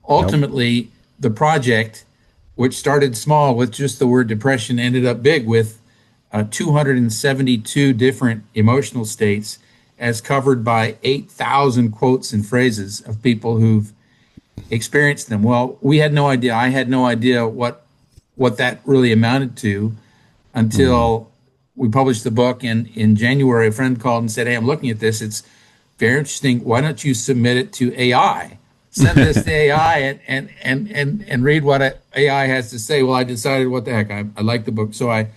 ultimately, the project, which started small with just the word depression, ended up big with 272 different emotional states as covered by 8,000 quotes and phrases of people who've experienced them. Well, we had no idea. I had no idea what that really amounted to until we published the book. And in January, a friend called and said, "Hey, I'm looking at this. It's very interesting. Why don't you submit it to AI? Send this to AI and read what AI has to say." Well, I decided, what the heck, I like the book. So I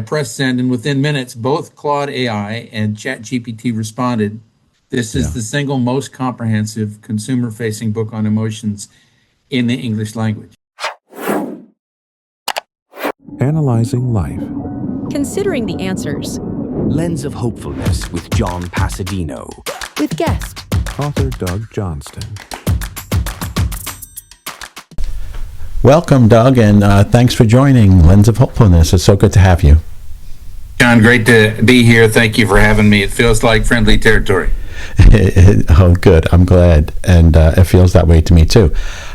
pressed send, and within minutes, both Claude AI and ChatGPT responded. This is the single most comprehensive consumer-facing book on emotions in the English language. Analyzing life. Considering the answers. Lens of Hopefulness with John Pasadino. With guest Author Doug Johnston. Welcome, Doug, and thanks for joining Lens of Hopefulness. It's so good to have you. John, great to be here. Thank you for having me. It feels like friendly territory. Oh, good. I'm glad. And it feels that way to me, too.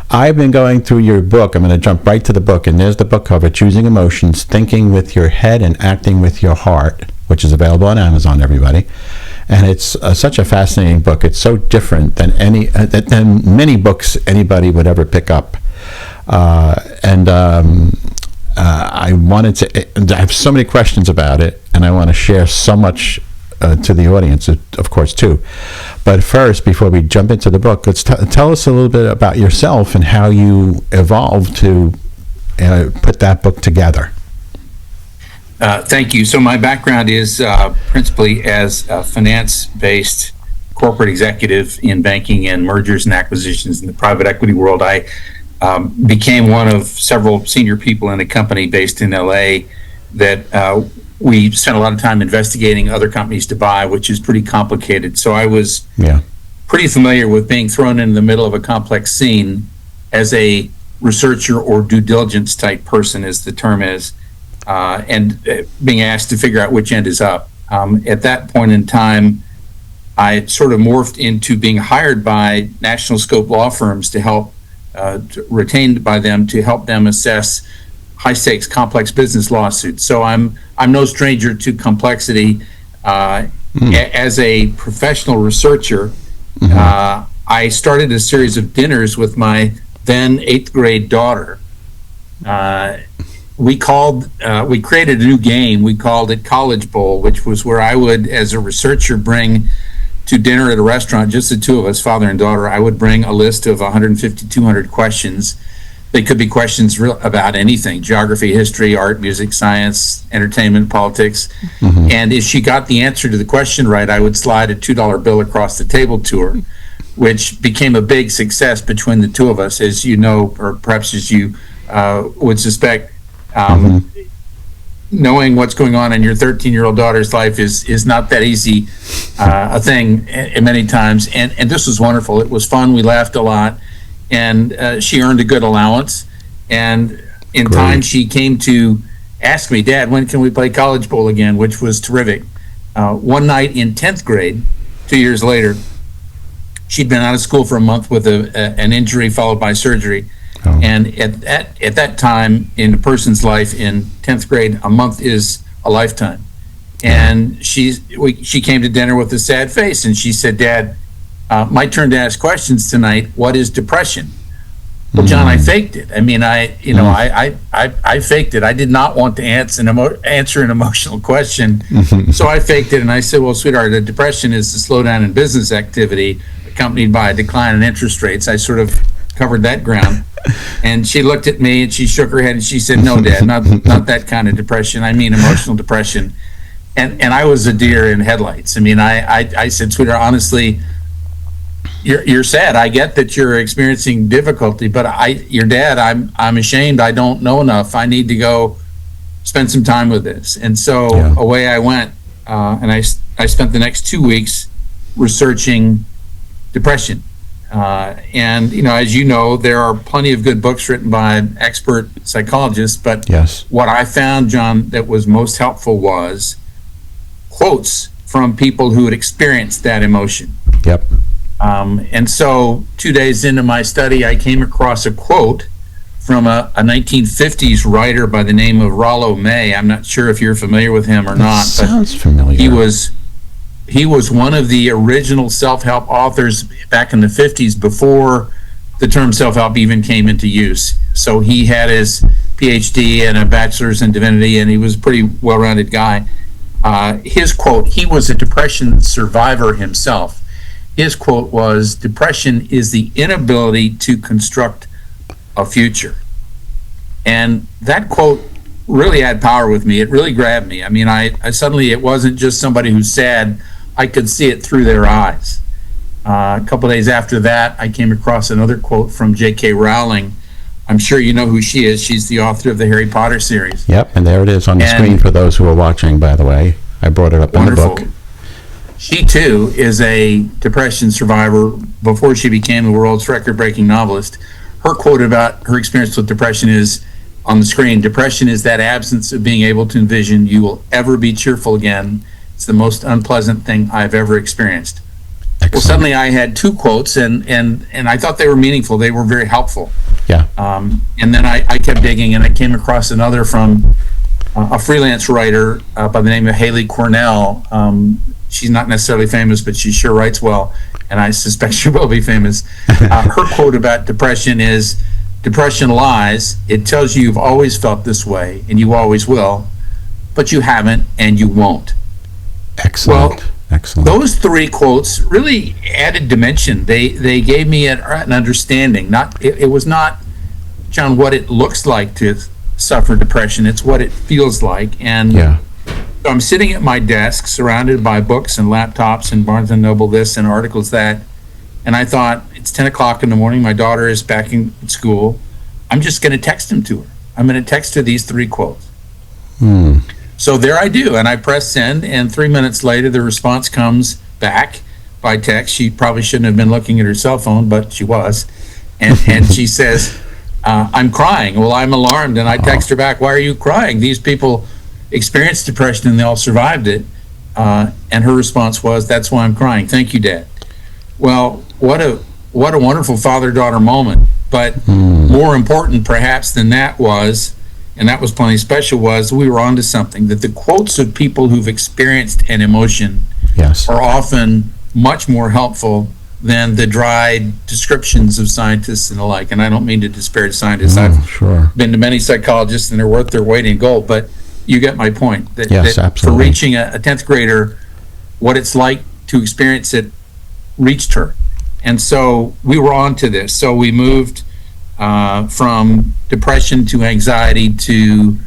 I've been going through your book. I'm going to jump right to the book. And there's the book cover, Choosing Emotions, Thinking with Your Head and Acting with Your Heart, which is available on Amazon, everybody. And it's such a fascinating book. It's so different than than many books anybody would ever pick up. I wanted to, I have so many questions about it, and I want to share so much to the audience, of course, too. But first, before we jump into the book, let's tell us a little bit about yourself and how you evolved to put that book together. Thank you. So my background is principally as a finance-based corporate executive in banking and mergers and acquisitions in the private equity world. I became one of several senior people in a company based in LA that we spent a lot of time investigating other companies to buy, which is pretty complicated. So I was pretty familiar with being thrown in the middle of a complex scene as a researcher or due diligence type person, as the term is, and being asked to figure out which end is up. At that point in time, I sort of morphed into being hired by national scope law firms to help, retained by them to help them assess high stakes complex business lawsuits. So I'm no stranger to complexity. As a professional researcher, I started a series of dinners with my then 8th grade daughter. We created a new game. We called it College Bowl, which was where I would, as a researcher, bring to dinner at a restaurant, just the two of us, father and daughter. I would bring a list of 150, 200 questions. They could be questions about anything: geography, history, art, music, science, entertainment, politics. And if she got the answer to the question right, I would slide a $2 bill across the table to her, which became a big success between the two of us, as you know, or perhaps as you would suspect. Knowing what's going on in your 13-year-old daughter's life is not that easy a thing many times. And this was wonderful. It was fun. We laughed a lot. And she earned a good allowance. And in time, she came to ask me, "Dad, when can we play College Bowl again?" Which was terrific. One night in 10th grade, 2 years later, she'd been out of school for a month with an injury followed by surgery. And at that time in a person's life in 10th grade, a month is a lifetime. And she came to dinner with a sad face, and she said, "Dad, my turn to ask questions tonight. What is depression?" Well, John, I faked it. I mean, I faked it. I did not want to answer an emotional question, so I faked it. And I said, "Well, sweetheart, depression is the slowdown in business activity accompanied by a decline in interest rates." I sort of covered that ground. And she looked at me and she shook her head and she said, "No, Dad, not that kind of depression. I mean emotional depression." And I was a deer in headlights. I mean, I said, "Sweetheart, honestly, you're sad. I get that you're experiencing difficulty, but your dad, I'm ashamed. I don't know enough. I need to go spend some time with this." And so away I went, and I spent the next 2 weeks researching depression. And as you know, there are plenty of good books written by expert psychologists, but what I found, John, that was most helpful was quotes from people who had experienced that emotion. And so 2 days into my study, I came across a quote from a 1950s writer by the name of Rollo May. I'm not sure if you're familiar with him or not. Sounds familiar. He was one of the original self-help authors back in the 50s before the term self-help even came into use. So he had his PhD and a bachelor's in divinity, and he was a pretty well-rounded guy. His quote, he was a depression survivor himself. His quote was, "Depression is the inability to construct a future." And that quote really had power with me. It really grabbed me. I mean, I suddenly, it wasn't just somebody who's sad. I could see it through their eyes. A couple of days after that, I came across another quote from J.K. Rowling. I'm sure you know who she is. She's the author of the Harry Potter series. Yep, and there it is on the screen for those who are watching, by the way. I brought it up in the book. She, too, is a depression survivor before she became the world's record-breaking novelist. Her quote about her experience with depression is on the screen: "Depression is that absence of being able to envision you will ever be cheerful again. It's the most unpleasant thing I've ever experienced." Excellent. Well, suddenly I had two quotes, and I thought they were meaningful. They were very helpful. Yeah. And then I kept digging, and I came across another from a freelance writer by the name of Haley Cornell. She's not necessarily famous, but she sure writes well, and I suspect she will be famous. Her quote about depression is, "Depression lies. It tells you you've always felt this way, and you always will, but you haven't, and you won't." Excellent. Well, excellent. Those three quotes really added dimension. They gave me an understanding. It was not, John, what it looks like to suffer depression. It's what it feels like. And yeah. so I'm sitting at my desk surrounded by books and laptops and Barnes & Noble this and articles that, and I thought, it's 10 o'clock in the morning, my daughter is back in school, I'm just going to text them to her. I'm going to text her these three quotes. So there I do, and I press send, and 3 minutes later the response comes back by text. She probably shouldn't have been looking at her cell phone, but she was, and she says, "I'm crying." Well, I'm alarmed, and I text her back, "Why are you crying? These people experienced depression and they all survived it." And her response was, "That's why I'm crying. Thank you, Dad." Well, what a wonderful father-daughter moment. But more important perhaps than that was, and that was plenty special, was we were onto something, that the quotes of people who've experienced an emotion Yes. are often much more helpful than the dry descriptions of scientists and the like. And I don't mean to disparage scientists. I've Sure. been to many psychologists and they're worth their weight in gold, but you get my point. That, Yes, that absolutely. for reaching a 10th grader, what it's like to experience it reached her. And so we were on to this. So we moved from depression to anxiety to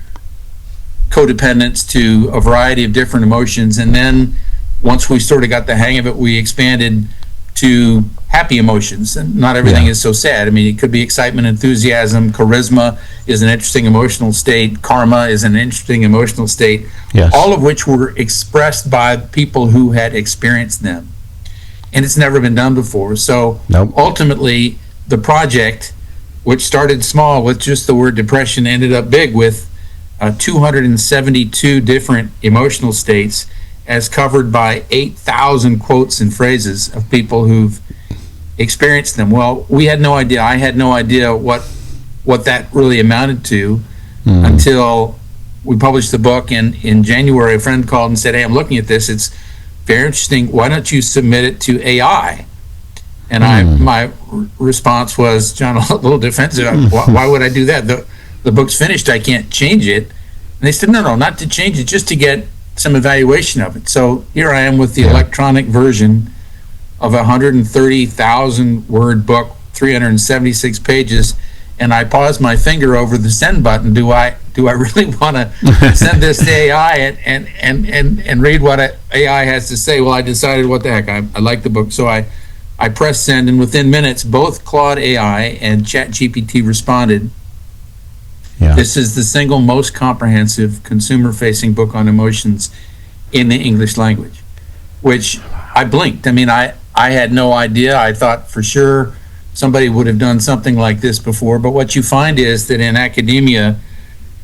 codependence to a variety of different emotions. And then once we sort of got the hang of it, we expanded to happy emotions. And not everything Yeah. is so sad. I mean, it could be excitement, enthusiasm, charisma is an interesting emotional state, karma is an interesting emotional state, Yes. all of which were expressed by people who had experienced them. And it's never been done before. So Nope. ultimately, the project, which started small with just the word depression, ended up big with 272 different emotional states as covered by 8,000 quotes and phrases of people who've experienced them. Well, we had no idea. I had no idea what that really amounted to until we published the book. And in January, a friend called and said, "Hey, I'm looking at this. It's very interesting. Why don't you submit it to AI?" And my response was, John, a little defensive. Why would I do that? The book's finished. I can't change it. And they said, no, not to change it, just to get some evaluation of it. So here I am with the electronic version of a 130,000 word book, 376 pages, and I paused my finger over the send button. Do I really want to send this to AI and read what AI has to say? Well, I decided, what the heck, I like the book, so I pressed send, and within minutes, both Claude AI and ChatGPT responded. Yeah. This is the single most comprehensive consumer-facing book on emotions in the English language, which I blinked. I mean, I had no idea. I thought for sure somebody would have done something like this before, but what you find is that in academia,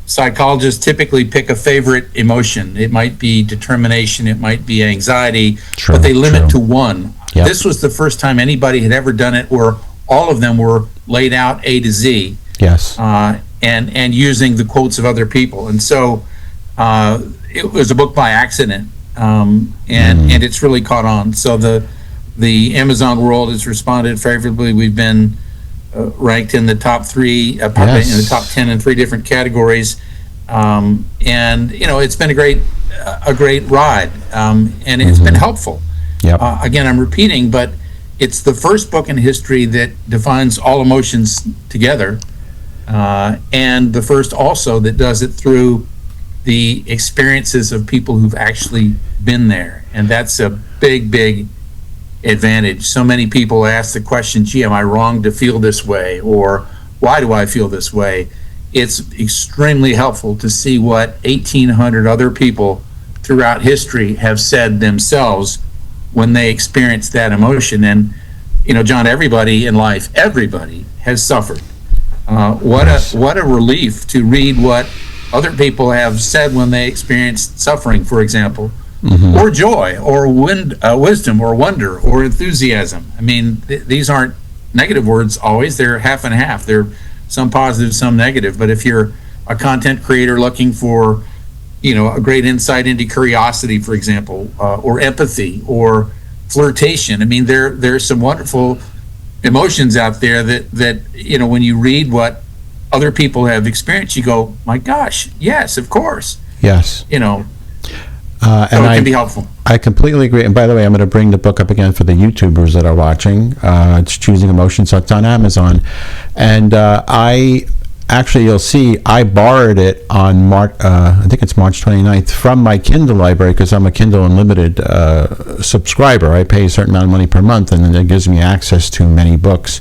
psychologists typically pick a favorite emotion. It might be determination, it might be anxiety, True, but they limit true. to one. Yep. This was the first time anybody had ever done it where all of them were laid out A to Z. Yes. And using the quotes of other people. And so it was a book by accident, and it's really caught on. So the Amazon world has responded favorably. We've been ranked in the top 3, probably in the top 10 in 3 different categories. And it's been a great ride, and it's been helpful. Yep. Again, I'm repeating, but it's the first book in history that defines all emotions together, and the first also that does it through the experiences of people who've actually been there. And that's a big advantage. So many people ask the question, gee, am I wrong to feel this way? Or why do I feel this way? It's extremely helpful to see what 1,800 other people throughout history have said themselves when they experience that emotion. And, John, everybody in life, everybody has suffered. What a relief to read what other people have said when they experienced suffering, for example, or joy, or wisdom, or wonder, or enthusiasm. I mean, these aren't negative words always. They're half and half. They're some positive, some negative. But if you're a content creator looking for, a great insight into curiosity, for example, or empathy, or flirtation, I mean, there's some wonderful emotions out there that when you read what other people have experienced, you go, my gosh, yes, of course. Yes. So it can be helpful. I completely agree. And by the way, I'm going to bring the book up again for the YouTubers that are watching. It's Choosing Emotions. So it's on Amazon. And you'll see, I borrowed it on I think it's March 29th from my Kindle library, because I'm a Kindle Unlimited subscriber. I pay a certain amount of money per month, and then it gives me access to many books.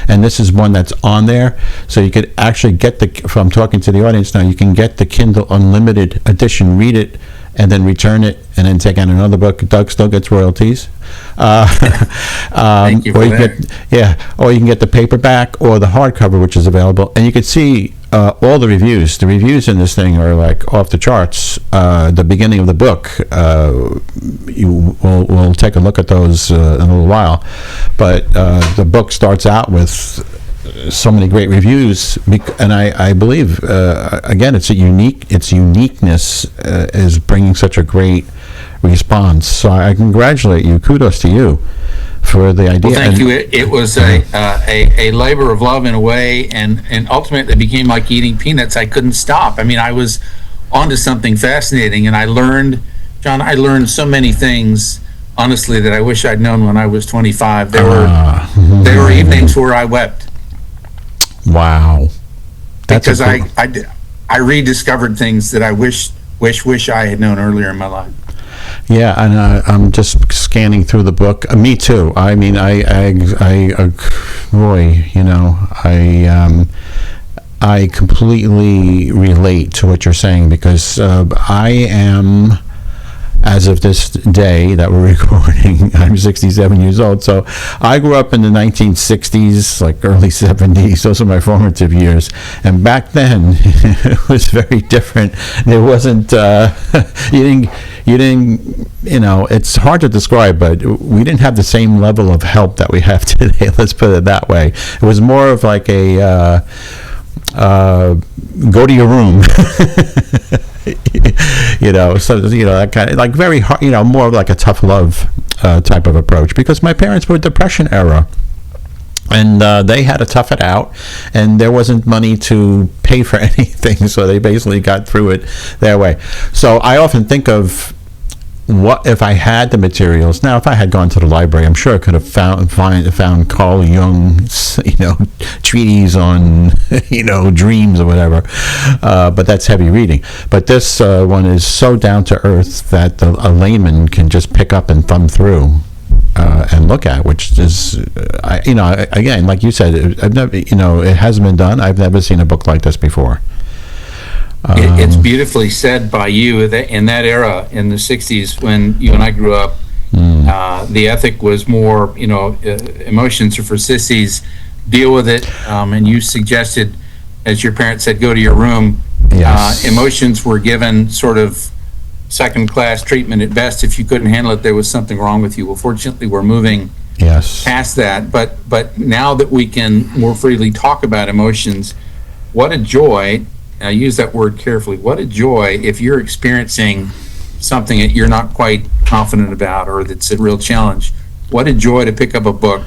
And this is one that's on there. So you could actually get if I'm talking to the audience now, you can get the Kindle Unlimited edition, read it, and then return it, and then take out another book. Doug still gets royalties. Thank you for that. Or you can get the paperback or the hardcover, which is available, and you can see all the reviews. The reviews in this thing are like off the charts. The beginning of the book, we'll take a look at those in a little while, but the book starts out with so many great reviews, and I believe again its uniqueness is bringing such a great response. So I congratulate you. Kudos to you for the idea. Well, thank you. It was a labor of love in a way, and ultimately it became like eating peanuts. I couldn't stop. I mean, I was onto something fascinating, and I learned so many things, honestly, that I wish I'd known when I was 25. There were evenings where I wept. Wow. Because I rediscovered things that I wish I had known earlier in my life. Yeah, and I'm just scanning through the book. Me too. I mean, Roy, I completely relate to what you're saying, because I am, as of this day that we're recording, I'm 67 years old. So I grew up in the 1960s, like early 70s. Those are my formative years. And back then, it was very different. There wasn't, you didn't, it's hard to describe, but we didn't have the same level of help that we have today. Let's put it that way. It was more of like a, go to your room. That kind of, like, very hard, more like a tough love type of approach, because my parents were Depression era, and they had to tough it out, and there wasn't money to pay for anything, so they basically got through it their way. So I often think of, what if I had the materials? Now, if I had gone to the library, I'm sure I could have found Carl Jung's, treatise on, dreams or whatever. But that's heavy reading. But this one is so down to earth that a layman can just pick up and thumb through and look at, which is, again, like you said, I've never, it hasn't been done. I've never seen a book like this before. It's beautifully said by you that in that era, in the 60s, when you and I grew up, the ethic was more, emotions are for sissies, deal with it. And you suggested, as your parents said, go to your room. Yes. Emotions were given sort of second-class treatment at best. If you couldn't handle it, there was something wrong with you. Well, fortunately, we're moving past that. But now that we can more freely talk about emotions, what a joy, I use that word carefully, what a joy if you're experiencing something that you're not quite confident about or that's a real challenge. What a joy to pick up a book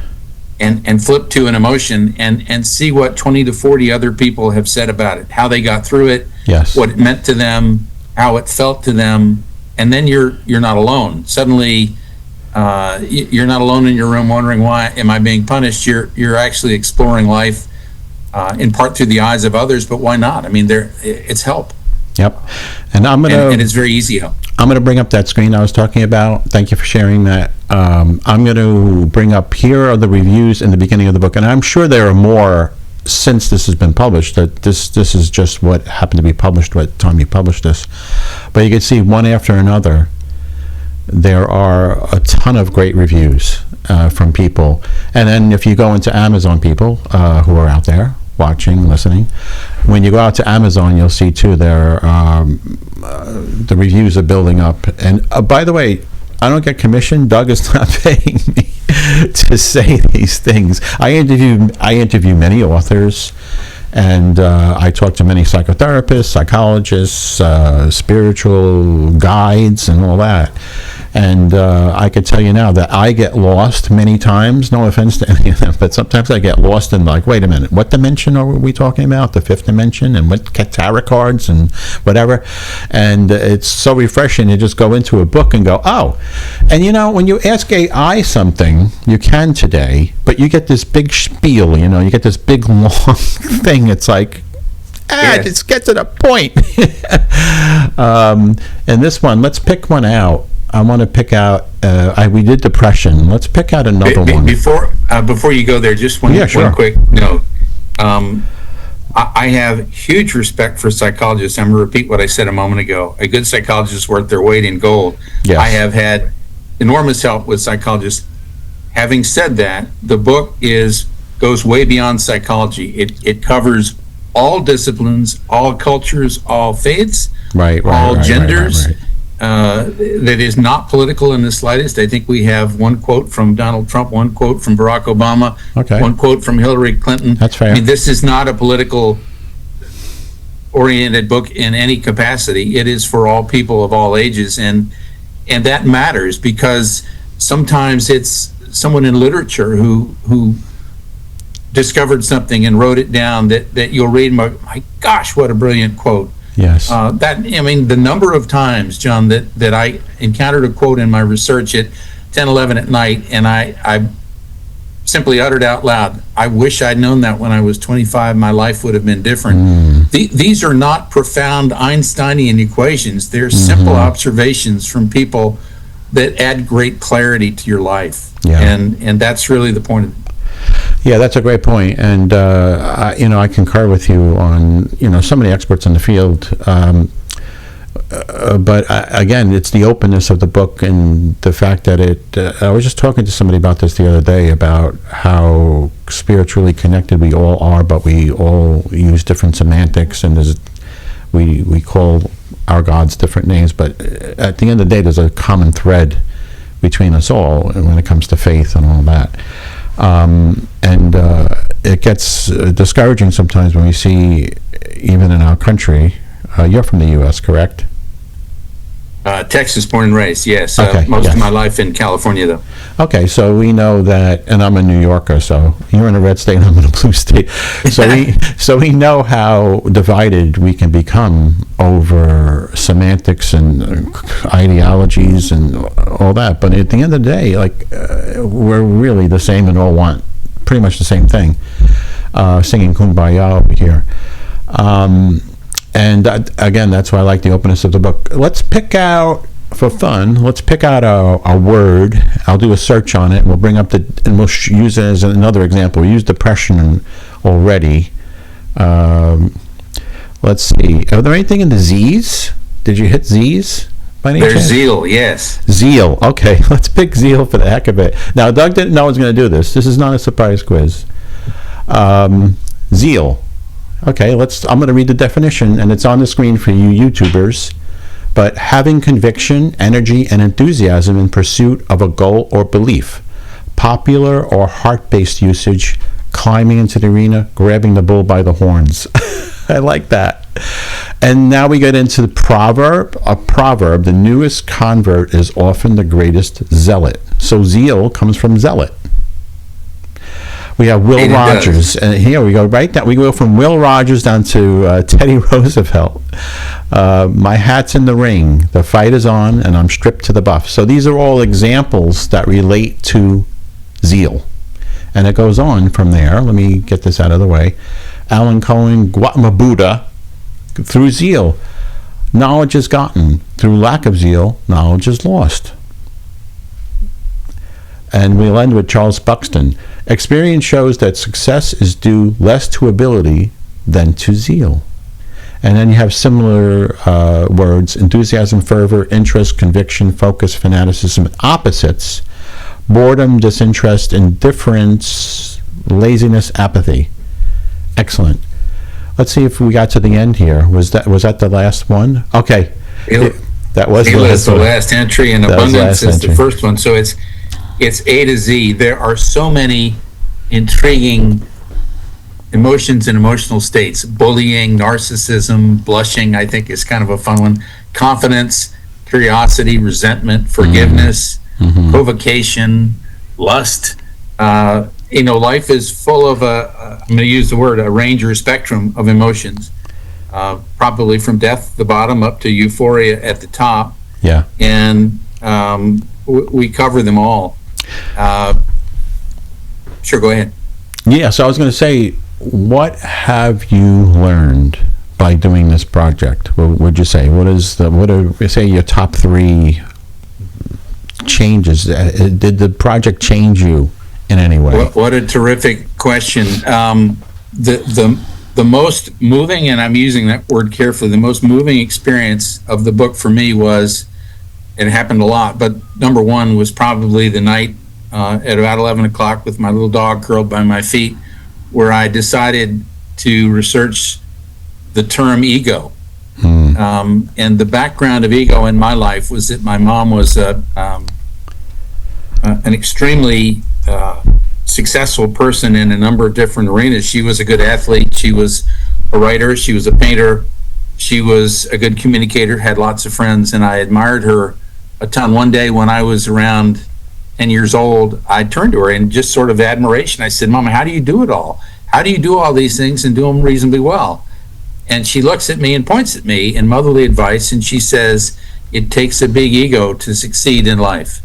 and flip to an emotion and see what 20 to 40 other people have said about it, how they got through it, what it meant to them, how it felt to them, and then you're not alone. Suddenly, you're not alone in your room wondering, why am I being punished? You're actually exploring life in part through the eyes of others, but why not? I mean, it's help. Yep. And and it's very easy help. I'm going to bring up that screen I was talking about. Thank you for sharing that. I'm going to bring up, here are the reviews in the beginning of the book, and I'm sure there are more since this has been published. That this is just what happened to be published what time you published this. But you can see one after another, there are a ton of great reviews from people. And then if you go into Amazon, people who are out there watching, listening, when you go out to Amazon, you'll see too the reviews are building up. And by the way, I don't get commission. Doug is not paying me to say these things. I interview many authors, and I talk to many psychotherapists, psychologists, spiritual guides, and all that. And I could tell you now that I get lost many times, no offense to any of them, but sometimes I get lost in, like, wait a minute, what dimension are we talking about? The fifth dimension, and what tarot cards and whatever. And it's so refreshing to just go into a book and go, oh. And when you ask AI something, you can today, but you get this big spiel, you get this big long thing. It's like, just get to the point. And this one, let's pick one out. I want to pick out, we did depression. Let's pick out another one. Before you go there, just one quick note. I have huge respect for psychologists. I'm going to repeat what I said a moment ago. A good psychologist is worth their weight in gold. Yes. I have had enormous help with psychologists. Having said that, the book goes way beyond psychology. It covers all disciplines, all cultures, all faiths, all genders. Right. That is not political in the slightest. I think we have one quote from Donald Trump, one quote from Barack Obama, one quote from Hillary Clinton. That's fair. I mean, this is not a political oriented book in any capacity. It is for all people of all ages, and that matters, because sometimes it's someone in literature who discovered something and wrote it down that you'll read and go, my gosh, what a brilliant quote. Yes. The number of times, John, that I encountered a quote in my research at 10, 11 at night, and I simply uttered out loud, I wish I'd known that when I was 25, my life would have been different. These are not profound Einsteinian equations. They're simple observations from people that add great clarity to your life. Yeah. And that's really the point of it. Yeah, that's a great point, and I concur with you on so many experts in the field, but again, it's the openness of the book and the fact that I was just talking to somebody about this the other day, about how spiritually connected we all are, but we all use different semantics, and we call our gods different names, but at the end of the day, there's a common thread between us all when it comes to faith and all that. And it gets discouraging sometimes when we see, even in our country, you're from the U.S., correct? Texas, born and raised, yes. Most of my life in California, though. Okay, so we know that, and I'm a New Yorker, so you're in a red state and I'm in a blue state. So we know how divided we can become over semantics and ideologies and all that. But at the end of the day, we're really the same and all want pretty much the same thing. Singing Kumbaya over here. And again, that's why I like the openness of the book. Let's pick out, for fun, a word. I'll do a search on it, and we'll bring up and we'll use it as another example. We used depression already. Let's see. Are there anything in the Z's? Did you hit Z's? There's Zeal, yes. Zeal. Okay, let's pick Zeal for the heck of it. Now, Doug didn't know I was going to do this. This is not a surprise quiz. Zeal. Okay, I'm going to read the definition, and it's on the screen for you YouTubers. but having conviction, energy, and enthusiasm in pursuit of a goal or belief. Popular or heart-based usage, climbing into the arena, grabbing the bull by the horns. I like that. And now we get into the proverb. A proverb, the newest convert is often the greatest zealot. So zeal comes from zealot. We have Will Rogers, and here we go right down. We go from Will Rogers down to Teddy Roosevelt. My hat's in the ring. The fight is on, and I'm stripped to the buff. So these are all examples that relate to zeal, and it goes on from there. Let me get this out of the way. Alan Cohen, Gautama Buddha, through zeal, knowledge is gotten. Through lack of zeal, knowledge is lost. And we'll end with Charles Buxton. Experience shows that success is due less to ability than to zeal. And then you have similar words: enthusiasm, fervor, interest, conviction, focus, fanaticism. Opposites: boredom, disinterest, indifference, laziness, apathy. Excellent. Let's see if we got to the end here. Was that the last one? Okay. That was the last entry, and abundance is the first one. So it's A to Z. There are so many intriguing emotions and emotional states. Bullying, narcissism, blushing, I think is kind of a fun one. Confidence, curiosity, resentment, forgiveness, provocation, lust. Life is full of I'm going to use the word, a range or spectrum of emotions. Probably from death at the bottom up to euphoria at the top. Yeah. And we cover them all. Sure, go ahead. Yeah, so I was going to say, what have you learned by doing this project? What would you say? What are say your top 3 changes? Did the project change you in any way? What a terrific question. The most moving, and I'm using that word carefully, the most moving experience of the book for me was, it happened a lot, but number one was probably the night at about 11 o'clock with my little dog curled by my feet, where I decided to research the term ego. And the background of ego in my life was that my mom was an extremely successful person in a number of different arenas. She was a good athlete. She was a writer. She was a painter. She was a good communicator, had lots of friends, and I admired her a ton. One day when I was around 10 years old, I turned to her in just sort of admiration. I said, "Mama, how do you do it all? How do you do all these things and do them reasonably well?" And she looks at me and points at me in motherly advice, and she says, "It takes a big ego to succeed in life."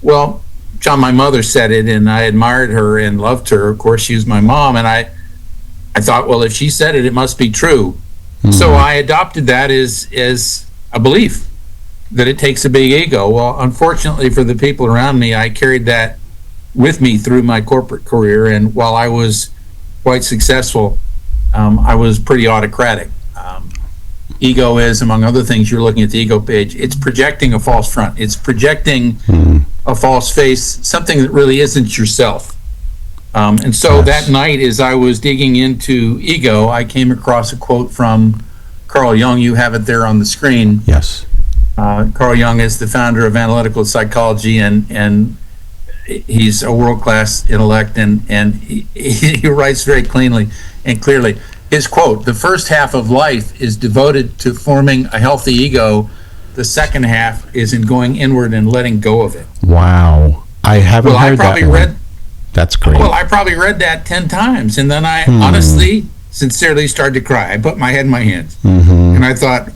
Well, John, my mother said it, and I admired her and loved her. Of course, she was my mom, and I thought, well, if she said it, it must be true. So I adopted that as a belief that it takes a big ego. Well, unfortunately for the people around me, I carried that with me through my corporate career, and while I was quite successful, I was pretty autocratic. Ego is, among other things, you're looking at the ego page, it's projecting a false front. It's projecting a false face, something that really isn't yourself. And so that night, as I was digging into ego, I came across a quote from Carl Jung. You have it there on the screen. Yes. Carl Jung is the founder of analytical psychology, and he's a world-class intellect, and he writes very cleanly and clearly. His quote: "The first half of life is devoted to forming a healthy ego. The second half is in going inward and letting go of it." Wow. I haven't heard that. That's great. Well, I probably read that 10 times, and then I honestly, sincerely started to cry. I put my head in my hands, and I thought,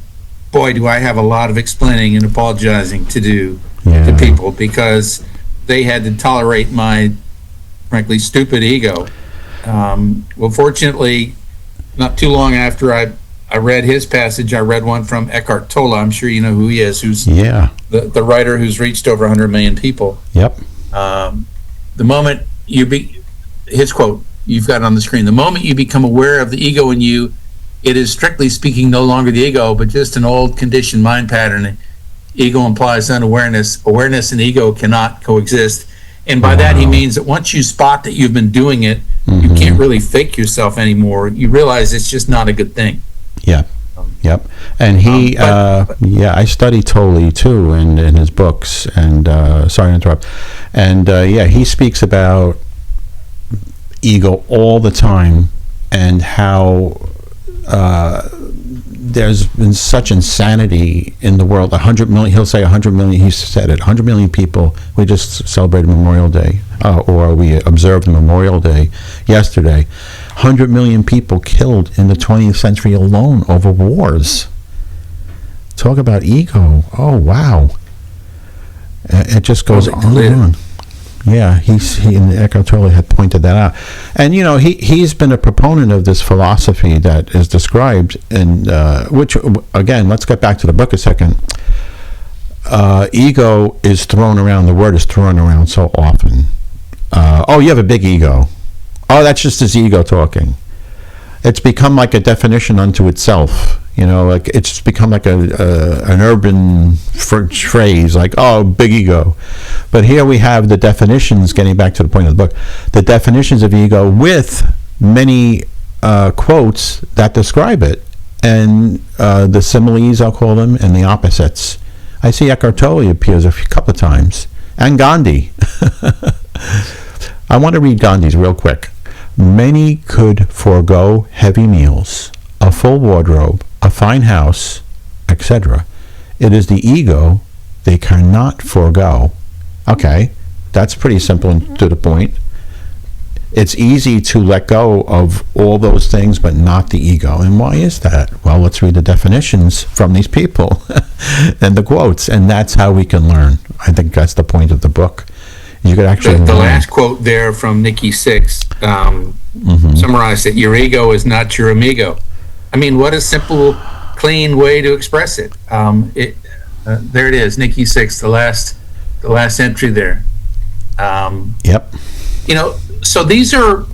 boy, do I have a lot of explaining and apologizing to do to people, because they had to tolerate my, frankly, stupid ego. Well, fortunately, not too long after I read his passage, I read one from Eckhart Tolle. I'm sure you know who he is, who's the writer who's reached over 100 million people. Yep. The moment his quote, you've got it on the screen, "The moment you become aware of the ego in you, it is strictly speaking no longer the ego, but just an old conditioned mind pattern. Ego implies unawareness. Awareness and ego cannot coexist." And by that, he means that once you spot that you've been doing it, you can't really fake yourself anymore. You realize it's just not a good thing. Yeah. Yep. And he, I study Tolle too in his books. And sorry to interrupt. And he speaks about ego all the time and how there's been such insanity in the world. 100 million, he'll say 100 million, he said it, 100 million people. We just celebrated Memorial Day, or we observed Memorial Day yesterday. 100 million people killed in the 20th century alone over wars. Talk about ego. Oh, wow. It just goes on and on. Yeah, he and Eckhart Tolle had pointed that out. And, he's been a proponent of this philosophy that is described in, which, again, let's get back to the book a second. Ego is thrown around, the word is thrown around so often. You have a big ego. Oh, that's just his ego talking. It's become like a definition unto itself. Like it's become like an urban phrase, like, oh, big ego. But here we have the definitions, getting back to the point of the book, the definitions of ego with many quotes that describe it. And the similes, I'll call them, and the opposites. I see Eckhart Tolle appears a couple of times. And Gandhi. I want to read Gandhi's real quick. Many could forego heavy meals, a full wardrobe, a fine house, etc. It is the ego they cannot forego. Okay, that's pretty simple and to the point. It's easy to let go of all those things, but not the ego. And why is that? Well, let's read the definitions from these people and the quotes, and that's how we can learn. I think that's the point of the book. You could actually the last quote there from Nikki Sixx summarized it. Your ego is not your amigo. I mean, what a simple, clean way to express it. There it is, Nikki Sixx, the last entry there. Yep. So these are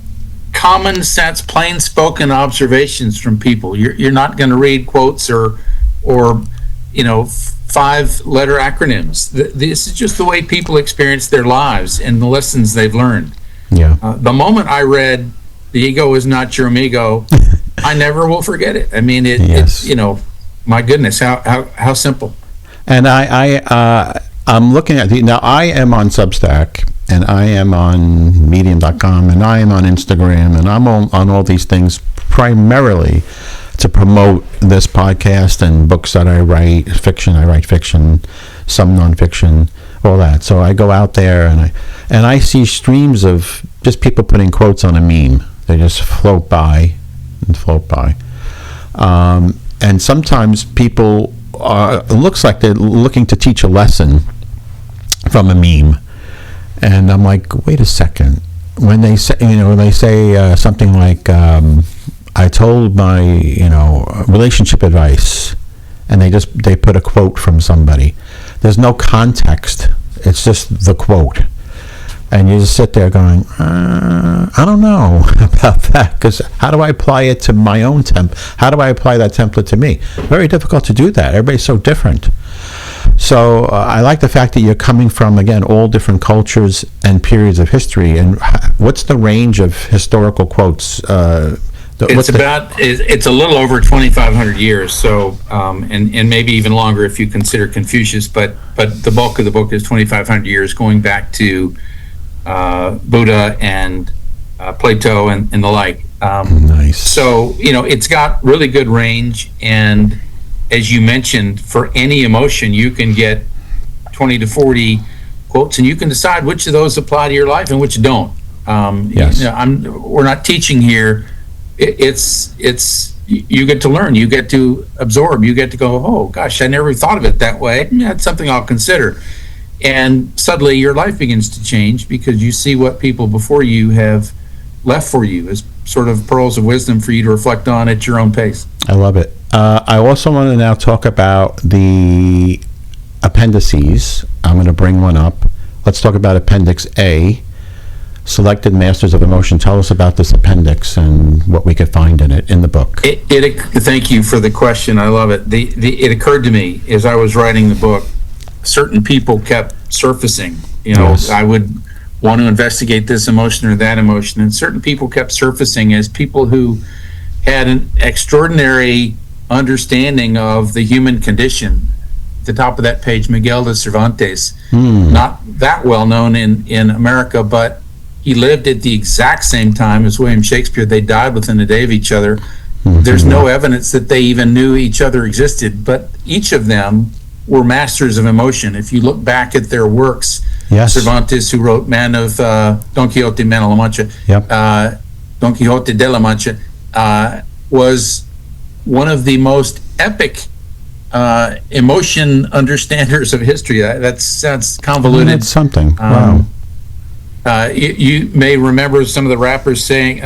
common sense, plain spoken observations from people. You're not going to read quotes or 5-letter acronyms. This is just the way people experience their lives and the lessons they've learned. Yeah. The moment I read "The ego is not your amigo," I never will forget it. I mean, Yes. My goodness, how simple. And I'm looking at now. I am on Substack, and I am on Medium.com, and I am on Instagram, and I'm on all these things primarily to promote this podcast and books that I write. I write fiction, some nonfiction, all that. So I go out there and I see streams of just people putting quotes on a meme. They just float by. And sometimes people it looks like they're looking to teach a lesson from a meme. And I'm like, wait a second. When they say something like, I told my relationship advice, and they put a quote from somebody. There's no context. It's just the quote, and you just sit there going, I don't know about that, because how do I apply it to my own how do I apply that template to me? Very difficult to do that. Everybody's so different. So I like the fact that you're coming from, again, all different cultures and periods of history. And what's the range of historical quotes? It's a little over 2,500 years. So, and maybe even longer if you consider Confucius. But the bulk of the book is 2,500 years, going back to Buddha and Plato and the like. Nice. So it's got really good range, and as you mentioned, for any emotion, you can get 20 to 40 quotes, and you can decide which of those apply to your life and which don't. Yes. We're not teaching here. It's you get to learn, you get to absorb, you get to go, oh gosh, I never thought of it that way. Yeah, it's something I'll consider. And suddenly your life begins to change because you see what people before you have left for you as sort of pearls of wisdom for you to reflect on at your own pace. I love it. I also want to now talk about the appendices. I'm going to bring one up. Let's talk about Appendix A, Selected Masters of Emotion. Tell us about this appendix and what we could find in it, in the book. Thank you for the question. I love it. It occurred to me as I was writing the book, certain people kept surfacing. Yes. I would want to investigate this emotion or that emotion, and certain people kept surfacing as people who had an extraordinary understanding of the human condition. At the top of that page, Miguel de Cervantes, not that well known in America, but he lived at the exact same time as William Shakespeare. They died within a day of each other. There's no evidence that they even knew each other existed, but each of them were masters of emotion. If you look back at their works, Yes. Cervantes, who wrote Man of Don Quixote, Man of La Mancha, Yep. Don Quixote de la Mancha, was one of the most epic emotion understanders of history. That sounds convoluted. That's something. Wow. You may remember some of the rappers saying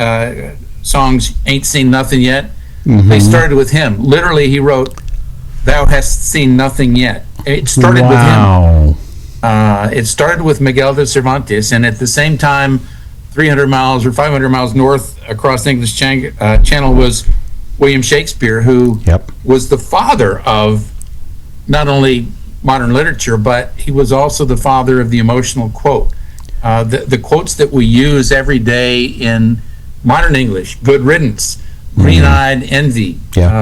songs, Ain't Seen Nothing Yet. They started with him. Literally, he wrote, Thou hast seen nothing yet. It started with him. It started with Miguel de Cervantes, and at the same time, 300 miles or 500 miles north across the English Channel was William Shakespeare, who was the father of not only modern literature, but he was also the father of the emotional quote. The quotes that we use every day in modern English, good riddance, green-eyed envy,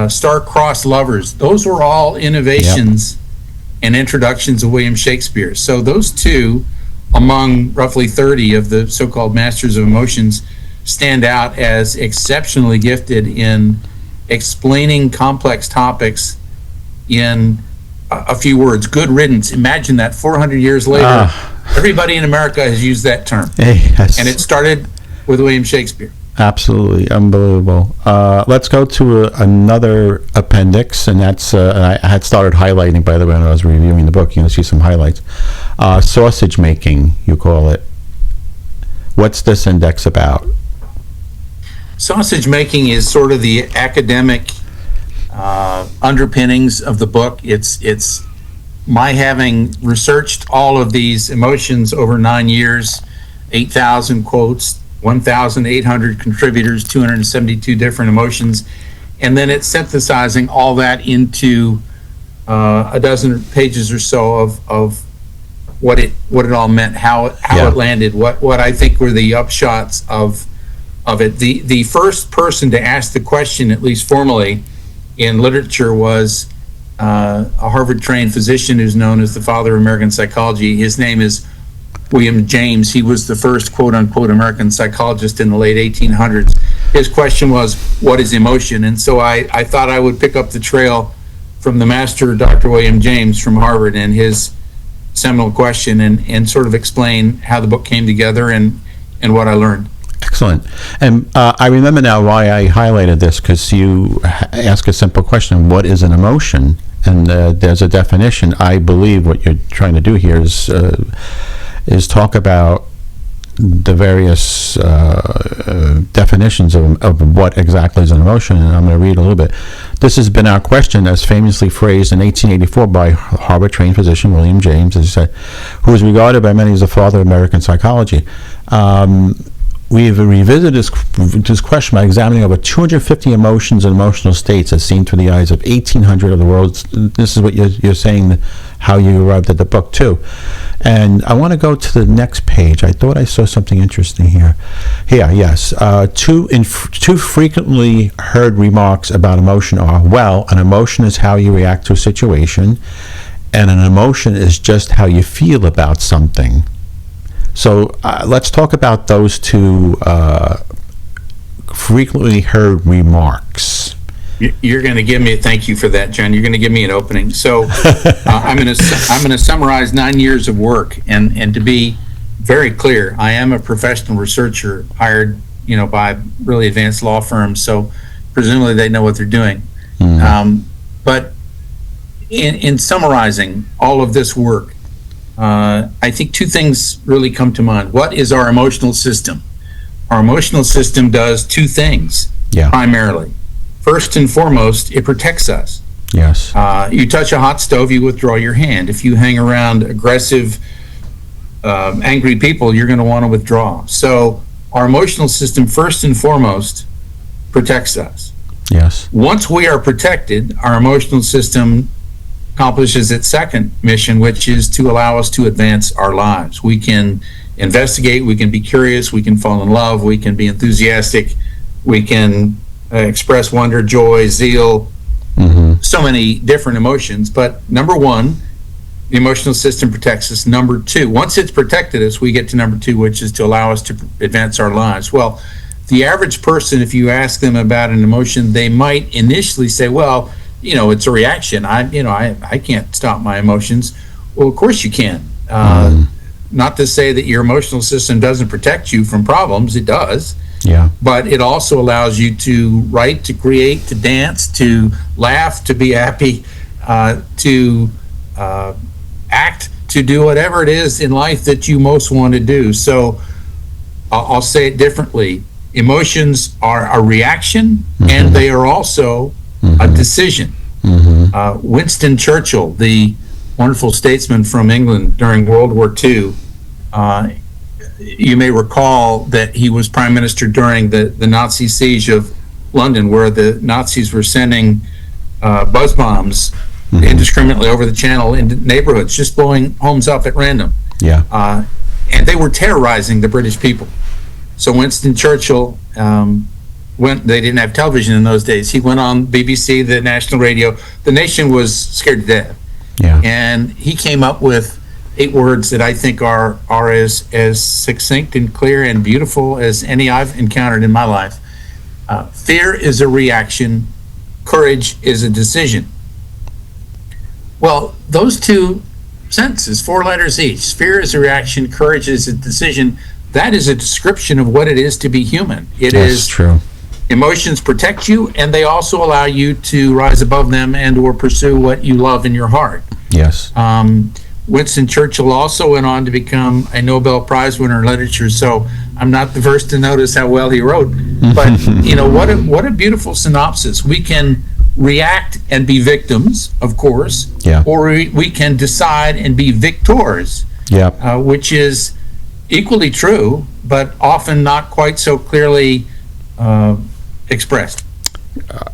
star-crossed lovers, those were all innovations and introductions of William Shakespeare. So those two, among roughly 30 of the so-called masters of emotions, stand out as exceptionally gifted in explaining complex topics in a few words. Good riddance. Imagine that 400 years later, everybody in America has used that term. Yes. And it started with William Shakespeare. Absolutely unbelievable. Let's go to another appendix, and that's I had started highlighting, by the way, when I was reviewing the book. You can see some highlights. Sausage making, you call it. What's this index about? Sausage making is sort of the academic underpinnings of the book. It's my having researched all of these emotions over 9 years, 8,000 quotes, 1,800 contributors, 272 different emotions, and then it's synthesizing all that into a dozen pages or so of what it all meant, how it landed, what I think were the upshots of it. The first person to ask the question, at least formally, in literature was a Harvard-trained physician who's known as the father of American psychology. His name is William James. He was the first quote-unquote American psychologist in the late 1800s. His question was, what is emotion? And so I thought I would pick up the trail from the master, Dr. William James from Harvard, and his seminal question, and sort of explain how the book came together and what I learned. Excellent. And I remember now why I highlighted this, because you ask a simple question, what is an emotion? And there's a definition. I believe what you're trying to do here is talk about the various definitions of what exactly is an emotion, and I'm going to read a little bit. This has been our question, as famously phrased in 1884 by Harvard-trained physician William James, as he said, who is regarded by many as the father of American psychology. We've revisited this question by examining over 250 emotions and emotional states as seen through the eyes of 1,800 of the world's. This is what you're saying, how you arrived at the book, too. And I want to go to the next page. I thought I saw something interesting here. Here, yes. Two frequently heard remarks about emotion are, well, an emotion is how you react to a situation, and an emotion is just how you feel about something. So let's talk about those two frequently heard remarks. You're going to give me, thank you for that, John. You're going to give me an opening. So I'm going to summarize 9 years of work, and to be very clear, I am a professional researcher hired, by really advanced law firms. So presumably they know what they're doing. But in summarizing all of this work, I think two things really come to mind. What is our emotional system? Our emotional system does two things primarily. First and foremost, it protects us. Yes. You touch a hot stove, you withdraw your hand. If you hang around aggressive, angry people, you're going to want to withdraw. So our emotional system, first and foremost, protects us. Yes. Once we are protected, our emotional system accomplishes its second mission, which is to allow us to advance our lives. We can investigate, we can be curious, we can fall in love, we can be enthusiastic, we can express wonder, joy, zeal, so many different emotions. But number one, the emotional system protects us. Number two, once it's protected us, we get to number two, which is to allow us to advance our lives. Well, the average person, if you ask them about an emotion, they might initially say, well, it's a reaction. I can't stop my emotions. Well, of course you can. Not to say that your emotional system doesn't protect you from problems. It does. Yeah. But it also allows you to write, to create, to dance, to laugh, to be happy, to act, to do whatever it is in life that you most want to do. So I'll say it differently. Emotions are a reaction, and they are also a decision. Winston Churchill, the wonderful statesman from England during World War II, you may recall that he was prime minister during the Nazi siege of London, where the Nazis were sending buzz bombs indiscriminately over the channel into neighborhoods, just blowing homes up at random. Yeah. And they were terrorizing the British people. So Winston Churchill, they didn't have television in those days. He went on BBC, the national radio. The nation was scared to death. Yeah. And he came up with 8 words that I think are as succinct and clear and beautiful as any I've encountered in my life. Fear is a reaction. Courage is a decision. Well, those two sentences, 4 letters each. Fear is a reaction. Courage is a decision. That is a description of what it is to be human. It is true. Emotions protect you, and they also allow you to rise above them and or pursue what you love in your heart. Yes. Winston Churchill also went on to become a Nobel Prize winner in literature, so I'm not the first to notice how well he wrote. But what a beautiful synopsis. We can react and be victims, of course, or we can decide and be victors, which is equally true, but often not quite so clearly expressed.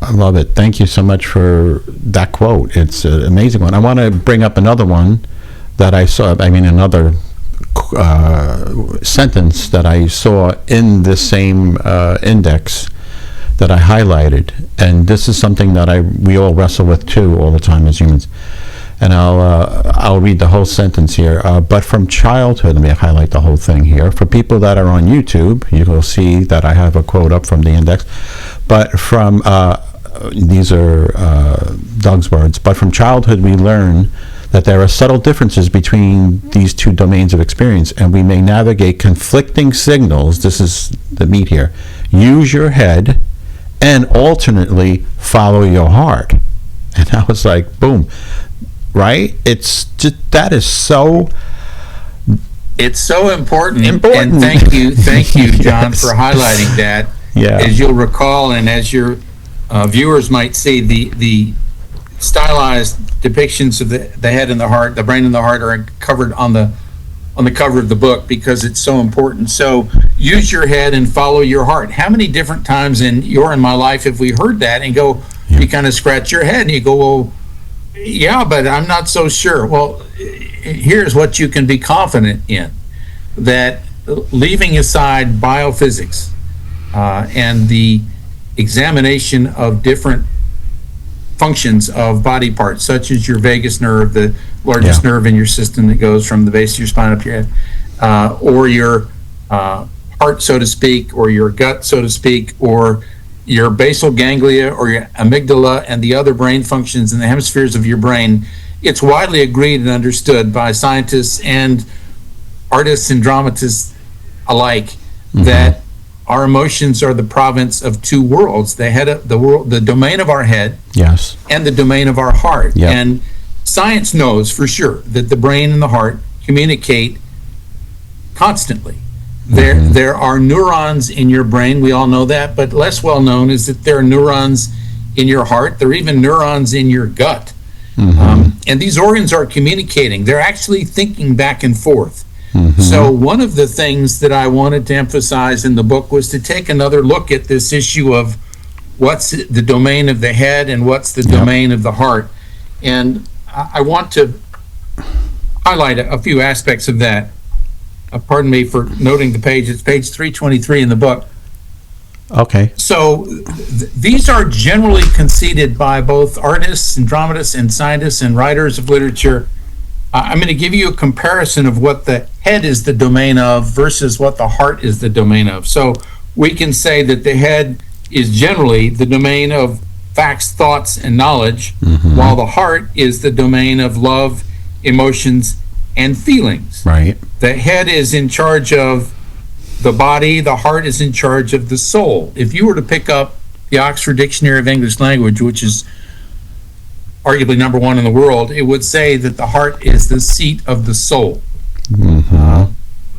I love it. Thank you so much for that quote. It's an amazing one. I want to bring up another one that I saw, another sentence that I saw in this same index that I highlighted. And this is something that we all wrestle with too all the time as humans. And I'll read the whole sentence here. But from childhood, let me highlight the whole thing here. For people that are on YouTube, you will see that I have a quote up from the index. But from, these are Doug's words, but from childhood we learn that there are subtle differences between these two domains of experience, and we may navigate conflicting signals. This is the meat here. Use your head and alternately follow your heart. And I was like, boom. Right? It's just, that is so... It's so important. And thank you, John, Yes. for highlighting that. Yeah. As you'll recall, and as your viewers might see, the stylized depictions of the head and the heart, the brain and the heart, are covered on the cover of the book because it's so important. So use your head and follow your heart. How many different times in my life have we heard that and go, you kind of scratch your head and you go, well, yeah, but I'm not so sure. Well, here's what you can be confident in, that leaving aside biophysics and the examination of different functions of body parts, such as your vagus nerve, the largest nerve in your system that goes from the base of your spine up to your head, or your heart, so to speak, or your gut, so to speak, or your basal ganglia or your amygdala and the other brain functions in the hemispheres of your brain. It's widely agreed and understood by scientists and artists and dramatists alike that our emotions are the province of two worlds: the domain of our head, and the domain of our heart. And science knows for sure that the brain and the heart communicate constantly. There are neurons in your brain, we all know that, but less well known is that there are neurons in your heart. There are even neurons in your gut. And these organs are communicating. They're actually thinking back and forth. So one of the things that I wanted to emphasize in the book was to take another look at this issue of what's the domain of the head and what's the domain of the heart. And I want to highlight a few aspects of that. Pardon me for noting the page. It's page 323 in the book. Okay. So these are generally conceded by both artists and dramatists and scientists and writers of literature. I'm going to give you a comparison of what the head is the domain of versus what the heart is the domain of. So we can say that the head is generally the domain of facts, thoughts, and knowledge, while the heart is the domain of love, emotions, and feelings. Right. The head is in charge of the body, the heart is in charge of the soul. If you were to pick up the Oxford Dictionary of English Language, which is arguably number one in the world, it would say that the heart is the seat of the soul.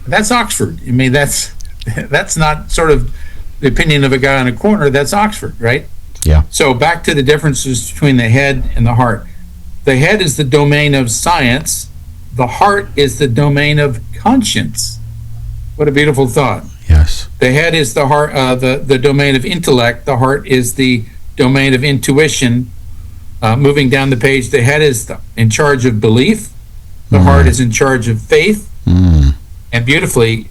That's Oxford. I mean, that's not sort of the opinion of a guy on a corner. That's Oxford, right? Yeah. So back to the differences between the head and the heart. The head is the domain of science. The heart is the domain of conscience. What a beautiful thought. Yes. The head is the heart, the domain of intellect. The heart is the domain of intuition. Moving down the page, the head is in charge of belief. The heart is in charge of faith. And beautifully,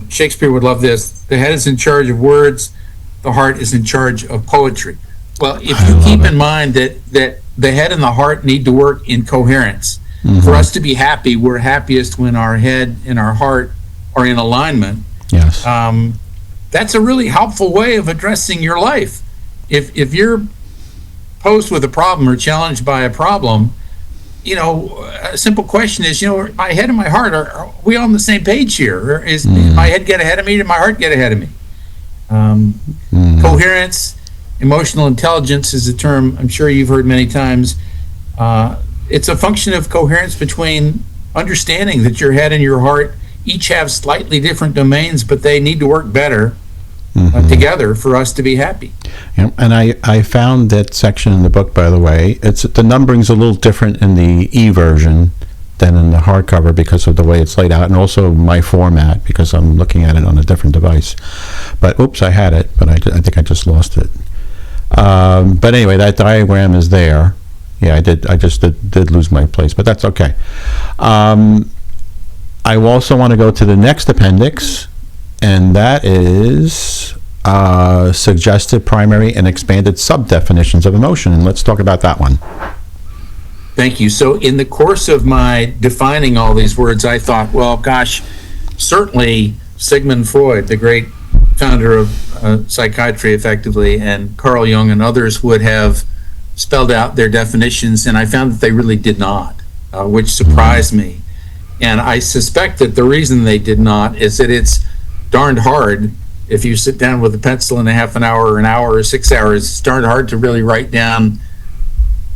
Shakespeare would love this. The head is in charge of words. The heart is in charge of poetry. Well, if you keep in mind that the head and the heart need to work in coherence. For us to be happy, we're happiest when our head and our heart are in alignment. Yes. That's a really helpful way of addressing your life. If you're posed with a problem or challenged by a problem, a simple question is, my head and my heart, are we on the same page here? Or is my head get ahead of me? Did my heart get ahead of me? Coherence, emotional intelligence is a term I'm sure you've heard many times. It's a function of coherence between understanding that your head and your heart each have slightly different domains, but they need to work better together for us to be happy. Yeah, and I found that section in the book, by the way. The numbering's a little different in the e-version than in the hardcover because of the way it's laid out, and also my format because I'm looking at it on a different device. But oops, I had it, but I think I just lost it. But anyway, that diagram is there. Yeah, I just did lose my place, but that's okay. I also want to go to the next appendix, and that is suggested primary and expanded sub-definitions of emotion, and let's talk about that one. Thank you. So in the course of my defining all these words, I thought, well, gosh, certainly Sigmund Freud, the great founder of psychiatry effectively, and Carl Jung and others would have spelled out their definitions, and I found that they really did not, which surprised me. And I suspect that the reason they did not is that it's darned hard. If you sit down with a pencil in a half an hour or an hour or 6 hours, it's darned hard to really write down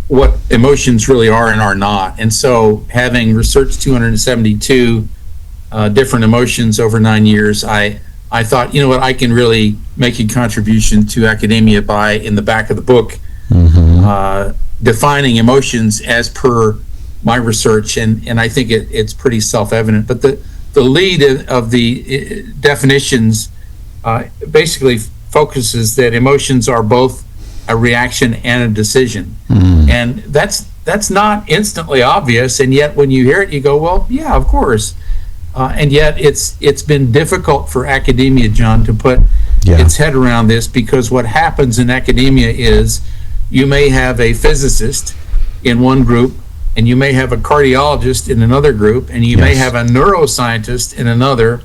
what emotions really are and are not. And so having researched 272 different emotions over 9 years, I thought, I can really make a contribution to academia by, in the back of the book, defining emotions as per my research, and I think it's pretty self-evident. But the lead of the definitions basically focuses that emotions are both a reaction and a decision, and that's not instantly obvious. And yet, when you hear it, you go, "Well, yeah, of course." And yet, it's been difficult for academia, John, to put its head around this, because what happens in academia is you may have a physicist in one group, and you may have a cardiologist in another group, and you may have a neuroscientist in another,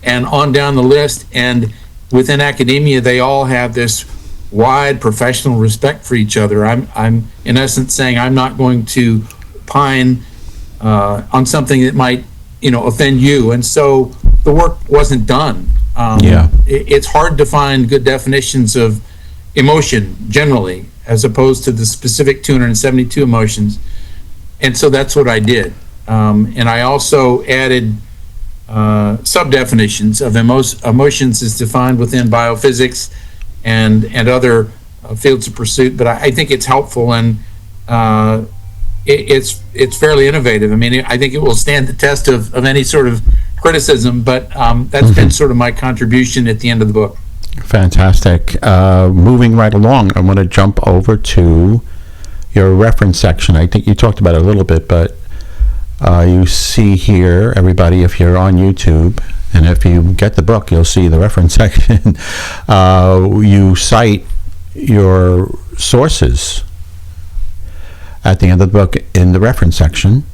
and on down the list. And within academia, they all have this wide professional respect for each other. I'm in essence saying I'm not going to opine on something that might offend you, and so the work wasn't done. It's hard to find good definitions of emotion generally, as opposed to the specific 272 emotions. And so that's what I did. And I also added sub-definitions of emotions as defined within biophysics and other fields of pursuit. But I think it's helpful, and it's fairly innovative. I mean, I think it will stand the test of any sort of criticism, but that's been sort of my contribution at the end of the book. Fantastic. Moving right along, I want to jump over to your reference section. I think you talked about it a little bit, but you see here, everybody, if you're on YouTube, And if you get the book, you'll see the reference section. You cite your sources at the end of the book in the reference section.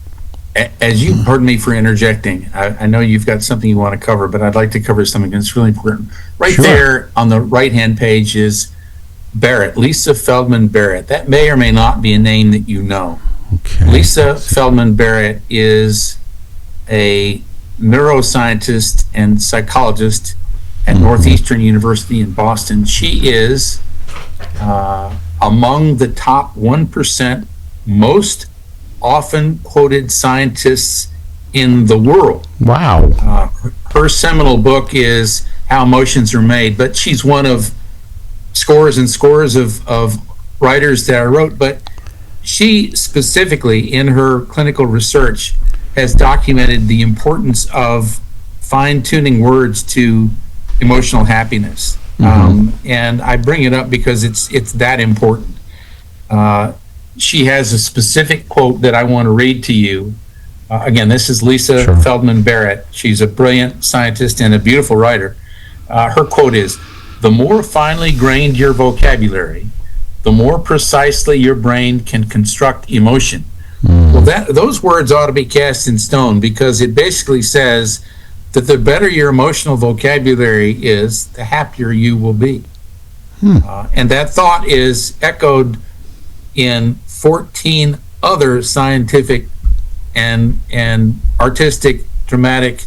As you, pardon me for interjecting, I know you've got something you want to cover, but I'd like to cover something that's really important. Right Sure. there on the right-hand page is Barrett, Lisa Feldman Barrett. That may or may not be a name that you know. Okay. Lisa Feldman Barrett is a neuroscientist and psychologist at Northeastern University in Boston. She is among the top 1% most often quoted scientists in the world. Wow. Her seminal book is How Emotions Are Made, but she's one of scores and scores of writers that I wrote. But she specifically, in her clinical research, has documented the importance of fine-tuning words to emotional happiness. And I bring it up because it's that important. She has a specific quote that I want to read to you. Again, this is Lisa Sure. Feldman Barrett. She's a brilliant scientist and a beautiful writer. Her quote is, "The more finely grained your vocabulary, the more precisely your brain can construct emotion." Well, those words ought to be cast in stone, because it basically says that the better your emotional vocabulary is, the happier you will be. And that thought is echoed in 14 other scientific and artistic, dramatic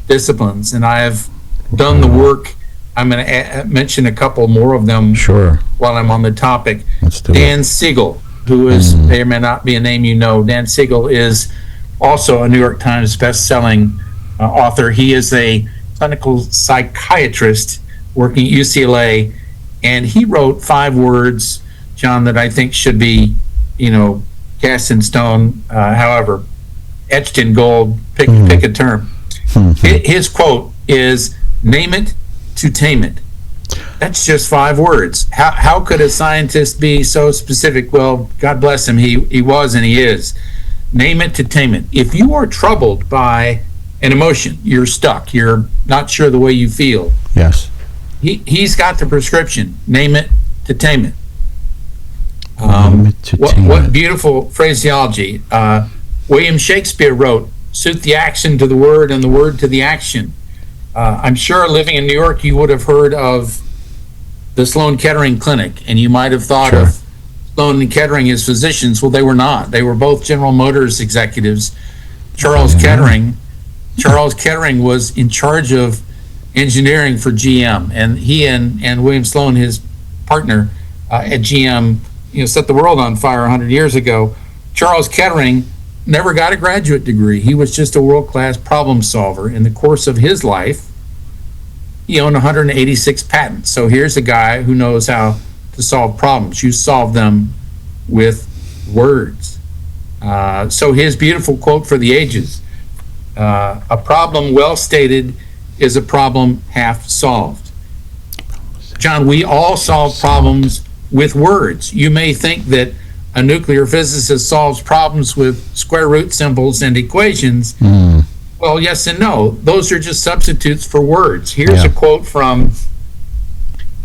disciplines. And I have done the work. I'm going to mention a couple more of them Sure. while I'm on the topic. Let's do Dan it. Siegel, who is may or may not be a name you know. Dan Siegel is also a New York Times best-selling author. He is a clinical psychiatrist working at UCLA, and he wrote 5 words, John, that I think should be, cast in stone. However, etched in gold. Pick a term. His quote is, "Name it to tame it." That's just 5 words. How could a scientist be so specific? Well, God bless him. He was and he is. Name it to tame it. If you are troubled by an emotion, you're stuck, you're not sure the way you feel, Yes. he's got the prescription. Name it to tame it. Name it to tame What it. beautiful phraseology. William Shakespeare wrote, "Suit the action to the word and the word to the action." I'm sure living in New York, you would have heard of the Sloan Kettering Clinic, and you might have thought Sure. of Sloan and Kettering as physicians. Well, they were not. They were both General Motors executives. Charles Kettering was in charge of engineering for GM, and he and William Sloan, his partner at GM, set the world on fire 100 years ago. Charles Kettering never got a graduate degree. He was just a world-class problem solver. In the course of his life, he owned 186 patents. So here's a guy who knows how to solve problems. You solve them with words. So his beautiful quote for the ages, "A problem well stated is a problem half solved." John, we all solve problems with words. You may think that a nuclear physicist solves problems with square root symbols and equations. Well, yes and no. Those are just substitutes for words. Here's a quote from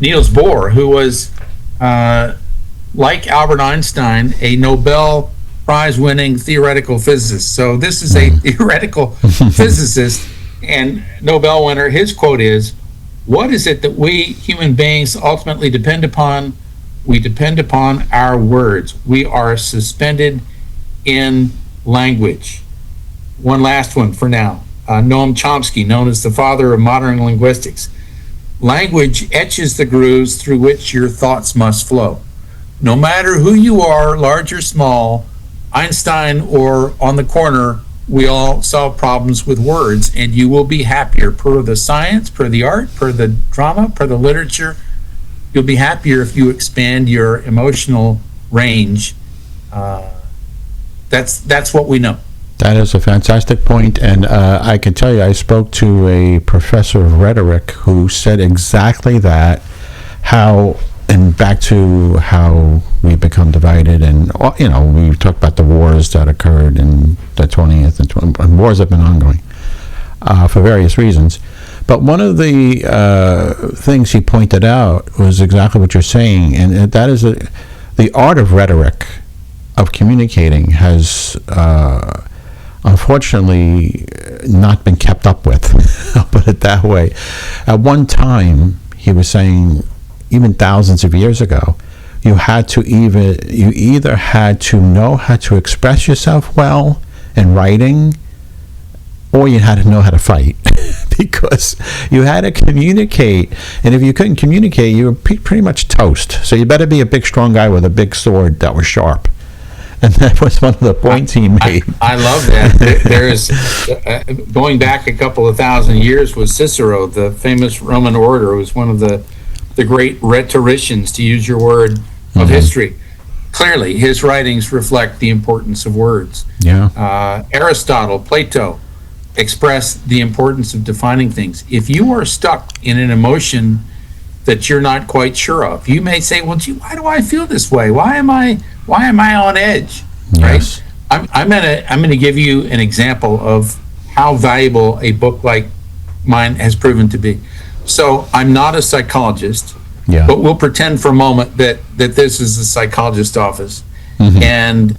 Niels Bohr, who was, like Albert Einstein, a Nobel Prize-winning theoretical physicist. So this is a theoretical physicist and Nobel winner. His quote is, "What is it that we human beings ultimately depend upon? We depend upon our words. We are suspended in language." One last one for now. Noam Chomsky, known as the father of modern linguistics. "Language etches the grooves through which your thoughts must flow." No matter who you are, large or small, Einstein or on the corner, we all solve problems with words, and you will be happier per the science, per the art, per the drama, per the literature. You'll be happier if you expand your emotional range. That's what we know. That is a fantastic point, and I can tell you, I spoke to a professor of rhetoric who said exactly that, and back to how we become divided, and we talked about the wars that occurred in the 20th and wars have been ongoing for various reasons, But one of the things he pointed out was exactly what you're saying, and that is the art of rhetoric, of communicating, has unfortunately not been kept up with. I'll put it that way. At one time, he was saying, even thousands of years ago, you either had to know how to express yourself well in writing, or you had to know how to fight. Because you had to communicate, and if you couldn't communicate, you were pretty much toast. So you better be a big, strong guy with a big sword that was sharp. And that was one of the points he made. I love that. There is, going back a couple of thousand years, was Cicero, the famous Roman orator, who was one of the great rhetoricians, to use your word, of history. Clearly, his writings reflect the importance of words. Yeah. Aristotle, Plato, express the importance of defining things. If you are stuck in an emotion that you're not quite sure of, you may say, well, gee, why do I feel this way? Why am I on edge? Yes. Right? I'm gonna give you an example of how valuable a book like mine has proven to be. So I'm not a psychologist, but we'll pretend for a moment that this is a psychologist's office. And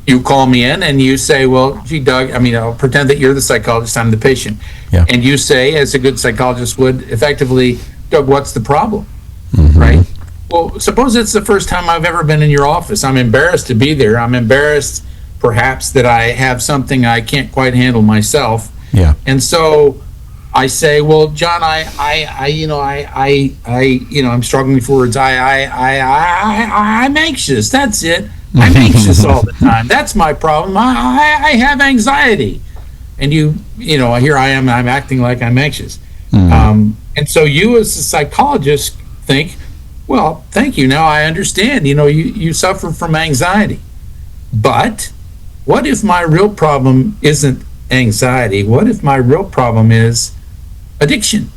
you call me in and you say, well, gee, Doug, I'll pretend that you're the psychologist, I'm the patient. Yeah. And you say, as a good psychologist would, effectively, Doug, what's the problem? Right? Well, suppose it's the first time I've ever been in your office. I'm embarrassed to be there. I'm embarrassed, perhaps, that I have something I can't quite handle myself. Yeah. And so I say, well, John, I'm struggling for words. I'm anxious. That's it. I'm anxious all the time. That's my problem. I have anxiety. And here I am, I'm acting like I'm anxious. And so you as a psychologist think, well, thank you. Now I understand, you suffer from anxiety. But what if my real problem isn't anxiety? What if my real problem is addiction?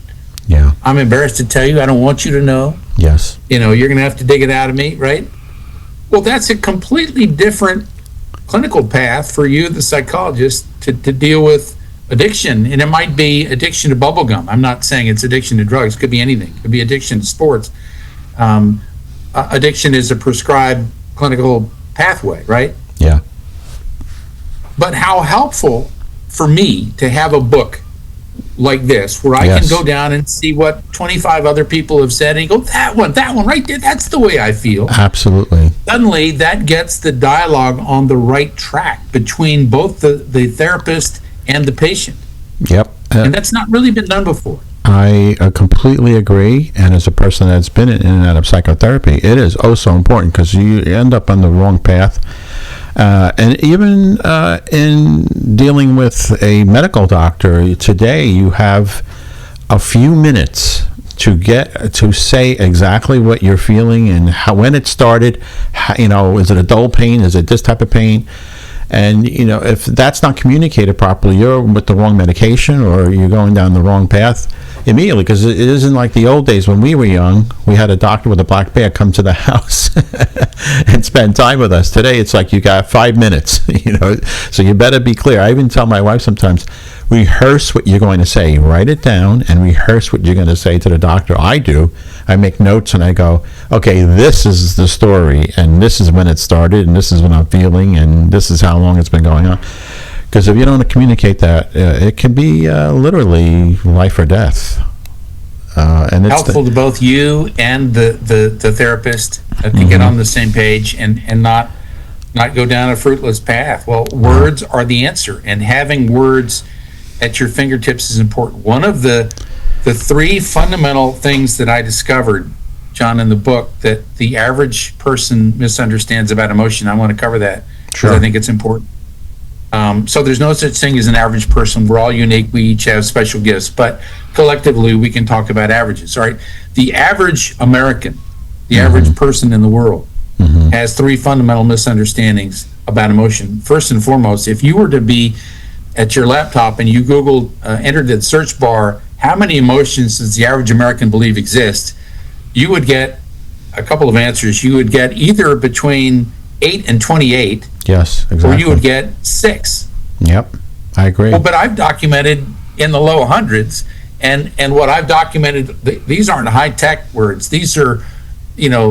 Yeah. I'm embarrassed to tell you. I don't want you to know. Yes. You're going to have to dig it out of me, right? Well, that's a completely different clinical path for you, the psychologist, to deal with addiction. And it might be addiction to bubblegum. I'm not saying it's addiction to drugs. It could be anything. It could be addiction to sports. Addiction is a prescribed clinical pathway, right? Yeah. But how helpful for me to have a book like this, where I can go down and see what 25 other people have said and go, that one right there, that's the way I feel. Absolutely. Suddenly that gets the dialogue on the right track between both the therapist and the patient. Yep. And that's not really been done before. I completely agree. And as a person that's been in and out of psychotherapy, it is so important, because you end up on the wrong path. And even in dealing with a medical doctor today, you have a few minutes to get to say exactly what you're feeling and when it started. Is it a dull pain? Is it this type of pain? And if that's not communicated properly, you're with the wrong medication, or you're going down the wrong path immediately. Because it isn't like the old days when we were young. We had a doctor with a black bag come to the house and spend time with us. Today, it's like you got 5 minutes. So you better be clear. I even tell my wife sometimes, rehearse what you're going to say. Write it down and rehearse what you're going to say to the doctor. I do. I make notes and I go, okay, this is the story, and this is when it started, and this is what I'm feeling, and this is how long it's been going on. Because if you don't communicate that, it can be literally life or death. And it's helpful to both you and the therapist to get on the same page and not go down a fruitless path. Well, words are the answer, and having words at your fingertips is important. One of the three fundamental things that I discovered, John, in the book, that the average person misunderstands about emotion, I want to cover that because I think it's important. So there's no such thing as an average person. We're all unique. We each have special gifts, but collectively we can talk about averages. All right. The average American, the average person in the world, has three fundamental misunderstandings about emotion. First and foremost, if you were to be at your laptop and you Googled, entered the search bar, how many emotions does the average American believe exist, you would get a couple of answers. You would get either between 8 and 28. Yes, exactly. Or you would get 6. Yep, I agree. Well, but I've documented in the low hundreds, And what I've documented, these aren't high-tech words. These are,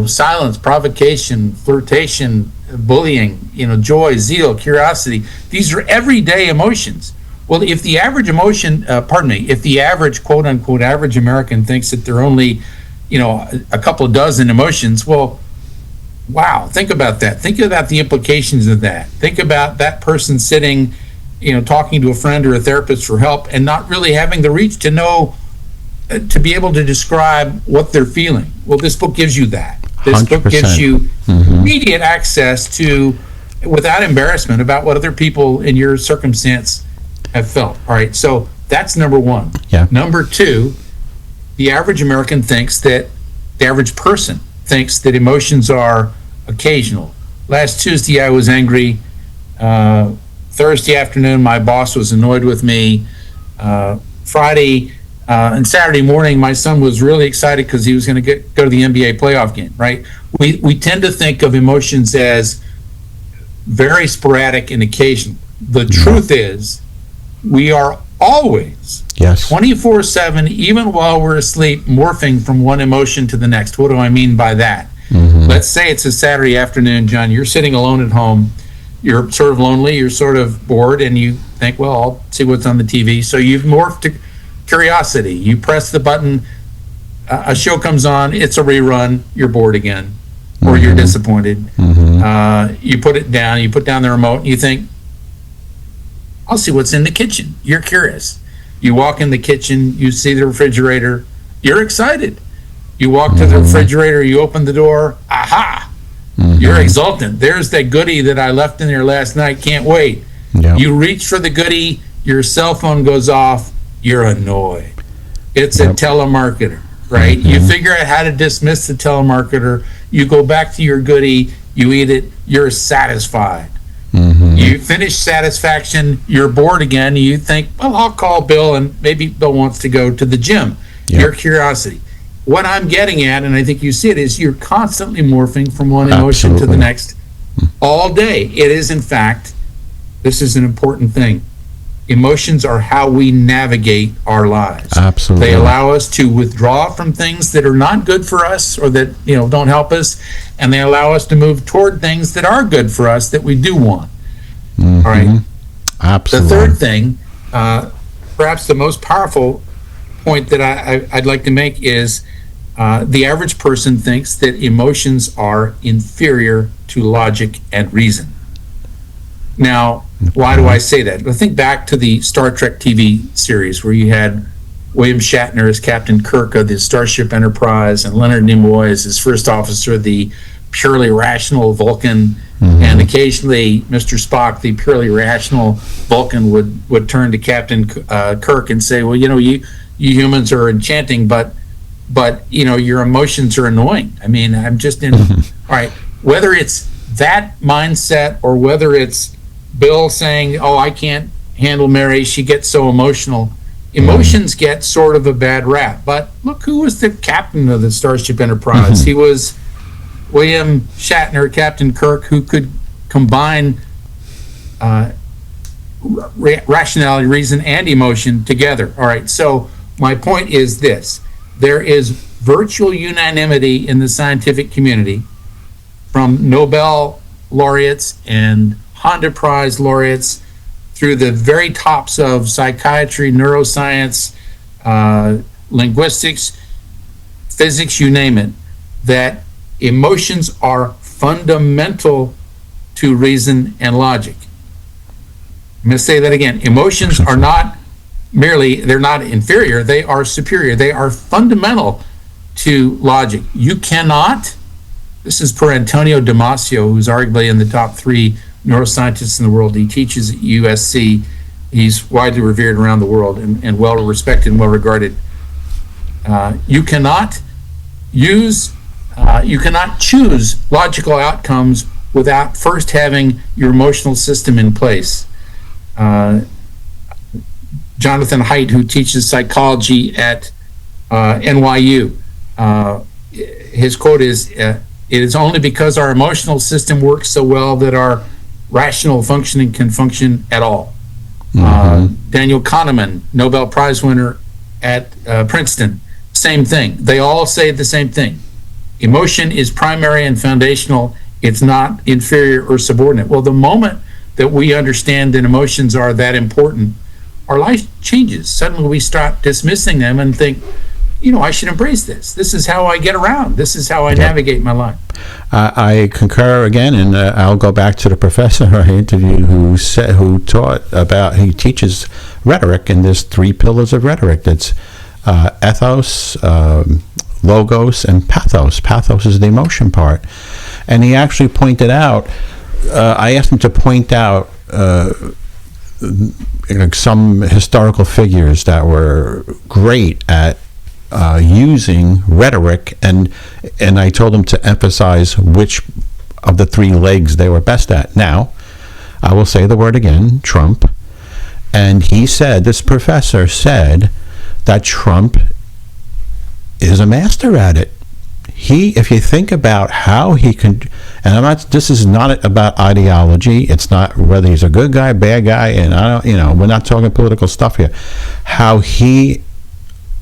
silence, provocation, flirtation, bullying, joy, zeal, curiosity. These are everyday emotions. Well, if the average if the average, quote unquote, average American thinks that there are only, a couple of dozen emotions, well, wow, think about that. Think about the implications of that. Think about that person sitting, talking to a friend or a therapist for help and not really having the reach to know, to be able to describe what they're feeling. Well, this book gives you that. This 100%. book gives you immediate access to, without embarrassment, about what other people in your circumstance have felt. All right, so that's number one. Yeah. Number two, the average American thinks that, the average person thinks that emotions are occasional. Last Tuesday, I was angry. Thursday afternoon, my boss was annoyed with me. Friday and Saturday morning, my son was really excited because he was going to go to the NBA playoff game, right? We tend to think of emotions as very sporadic and occasional. The truth is, we are always, Yes. 24/7, even while we're asleep, morphing from one emotion to the next. What do I mean by that? Let's say it's a Saturday afternoon, John. You're sitting alone at home. You're sort of lonely. You're sort of bored, and you think, well, I'll see what's on the TV. So you've morphed to curiosity. You press the button. A show comes on. It's a rerun. You're bored again, or you're disappointed. You put it down. You put down the remote, and you think, I'll see what's in the kitchen. You're curious. You walk in the kitchen, you see the refrigerator, you're excited. You walk to the refrigerator, you open the door, aha! You're exultant. There's that goodie that I left in there last night, can't wait. Yeah. You reach for the goodie, your cell phone goes off, you're annoyed. It's a telemarketer, right? You figure out how to dismiss the telemarketer, you go back to your goodie, you eat it, you're satisfied. You finish satisfaction, you're bored again, you think, well, I'll call Bill, and maybe Bill wants to go to the gym. Your curiosity. What I'm getting at, and I think you see it, is you're constantly morphing from one emotion to the Absolutely. next all day. It is, in fact, this is an important thing. Emotions are how we navigate our lives. Absolutely. They allow us to withdraw from things that are not good for us or that don't help us, and they allow us to move toward things that are good for us that we do want. All right. Absolutely. The third thing, perhaps the most powerful point that I'd like to make is the average person thinks that emotions are inferior to logic and reason. Now, why do I say that? Well, think back to the Star Trek TV series where you had William Shatner as Captain Kirk of the Starship Enterprise and Leonard Nimoy as his first officer, the purely rational Vulcan, and occasionally Mr. Spock, the purely rational Vulcan, would turn to Captain Kirk and say, well, you humans are enchanting, but your emotions are annoying. I mean, I'm just in. All right, whether it's that mindset or whether it's Bill saying, oh, I can't handle Mary, she gets so emotional. Emotions get sort of a bad rap. But look, who was the captain of the Starship Enterprise? He was William Shatner, Captain Kirk, who could combine rationality, reason, and emotion together. All right, so my point is this. There is virtual unanimity in the scientific community, from Nobel laureates and Honda Prize laureates through the very tops of psychiatry, neuroscience, linguistics, physics, you name it, that emotions are fundamental to reason and logic. I'm going to say that again. Emotions are not merely, they're not inferior, they are superior. They are fundamental to logic. You cannot, this is per Antonio Damasio, who's arguably in the top 3 neuroscientists in the world. He teaches at USC. He's widely revered around the world and well respected and well regarded. You cannot choose logical outcomes without first having your emotional system in place. Jonathan Haidt, who teaches psychology at NYU, his quote is, it is only because our emotional system works so well that our rational functioning can function at all. Daniel Kahneman, Nobel Prize winner at Princeton, same thing. They all say the same thing. Emotion is primary and foundational. It's not inferior or subordinate. Well, the moment that we understand that emotions are that important, our life changes. Suddenly we start dismissing them and think, I should embrace this. This is how I get around. This is how I navigate my life. I concur again, and I'll go back to the professor I interviewed he teaches rhetoric, and there's 3 pillars of rhetoric. That's ethos, logos, and pathos. Pathos is the emotion part. And he actually pointed out, I asked him to point out some historical figures that were great at using rhetoric, and I told him to emphasize which of the 3 legs they were best at. Now, I will say the word again, Trump. And this professor said that Trump is a master at it. If you think about how he can, and this is not about ideology, it's not whether he's a good guy, bad guy, and we're not talking political stuff here. How he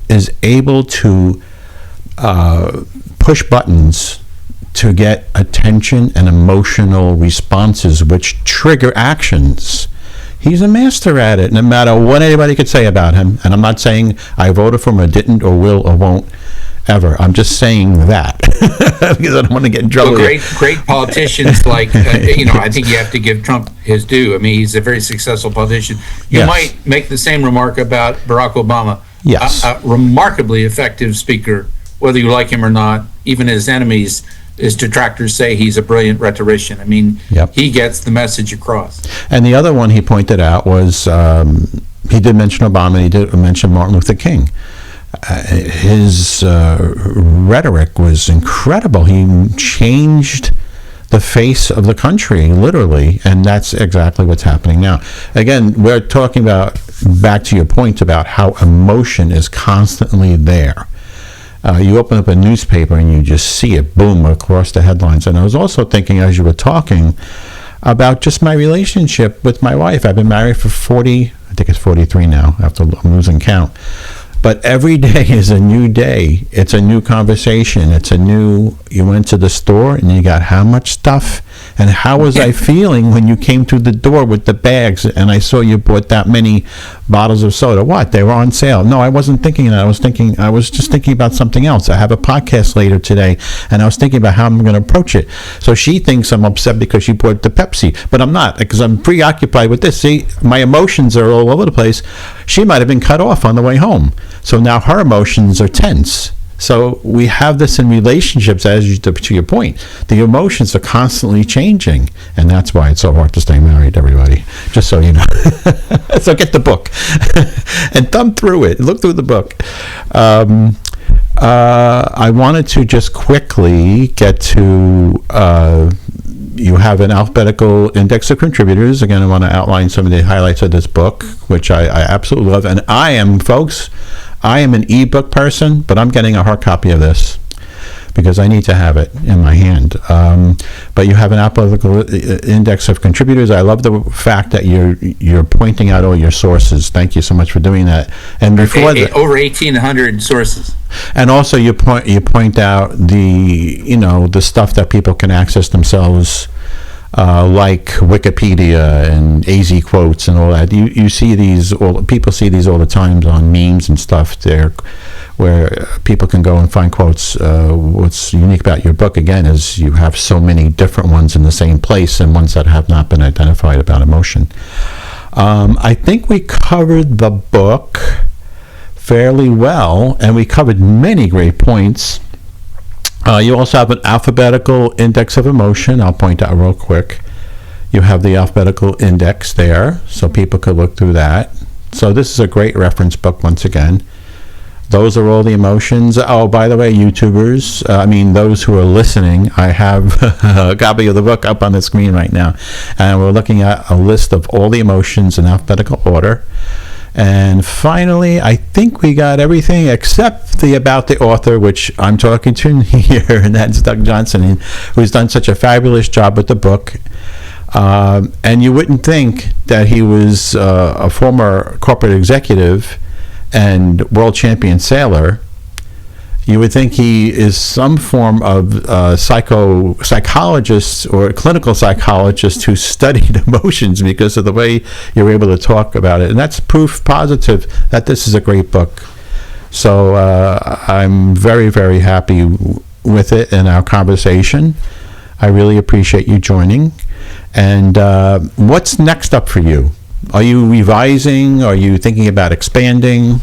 is able to push buttons to get attention and emotional responses which trigger actions. He's a master at it, no matter what anybody could say about him. And I'm not saying I voted for him or didn't or will or won't ever. I'm just saying that because I don't want to get in trouble. Well, great politicians like, I think you have to give Trump his due. I mean, he's a very successful politician. You might make the same remark about Barack Obama. Yes. A remarkably effective speaker, whether you like him or not. Even his enemies, his detractors say he's a brilliant rhetorician. I mean, He gets the message across. And the other one he pointed out was, he did mention Obama, he did mention Martin Luther King. His rhetoric was incredible. He changed the face of the country, literally, and that's exactly what's happening now. Again, we're talking about, back to your point about how emotion is constantly there. You open up a newspaper and you just see it, boom, across the headlines. And I was also thinking, as you were talking, about just my relationship with my wife. I've been married for 40, I think it's 43 now, after I'm losing count. But every day is a new day. It's a new conversation. It's a new, you went to the store and you got how much stuff? And how was I feeling when you came through the door with the bags and I saw you bought that many bottles of soda? What? They were on sale. No, I wasn't thinking that. I was just thinking about something else. I have a podcast later today and I was thinking about how I'm going to approach it. So she thinks I'm upset because she bought the Pepsi, but I'm not, because I'm preoccupied with this. See, my emotions are all over the place. She might have been cut off on the way home. So now her emotions are tense. So we have this in relationships, to your point. The emotions are constantly changing, and that's why it's so hard to stay married, everybody. Just so you know. So get the book and thumb through it. Look through the book. I wanted to just quickly get to... you have an alphabetical index of contributors. Again, I want to outline some of the highlights of this book, which I absolutely love. And I am an ebook person, but I'm getting a hard copy of this because I need to have it in my hand. But you have an alphabetical index of contributors. I love the fact that you're pointing out all your sources. Thank you so much for doing that. And before over 1,800 sources. And also you point out the stuff that people can access themselves, like Wikipedia and AZ quotes and all that. You see these, people see these all the time on memes and stuff there, where people can go and find quotes. What's unique about your book, again, is you have so many different ones in the same place and ones that have not been identified about emotion. I think we covered the book fairly well, and we covered many great points. You also have an alphabetical index of emotion. I'll point out real quick. You have the alphabetical index there, so people could look through that. So this is a great reference book once again. Those are all the emotions. Oh, by the way, YouTubers, those who are listening, I have a copy of the book up on the screen right now. And we're looking at a list of all the emotions in alphabetical order. And finally, I think we got everything except the about the author, which I'm talking to here, and that's Doug Johnston, who's done such a fabulous job with the book. And you wouldn't think that he was a former corporate executive and world champion sailor, you would think he is some form of psychologist or clinical psychologist who studied emotions because of the way you're able to talk about it. And that's proof positive that this is a great book. So I'm very, very happy with it in our conversation. I really appreciate you joining. And what's next up for you? Are you revising? Are you thinking about expanding?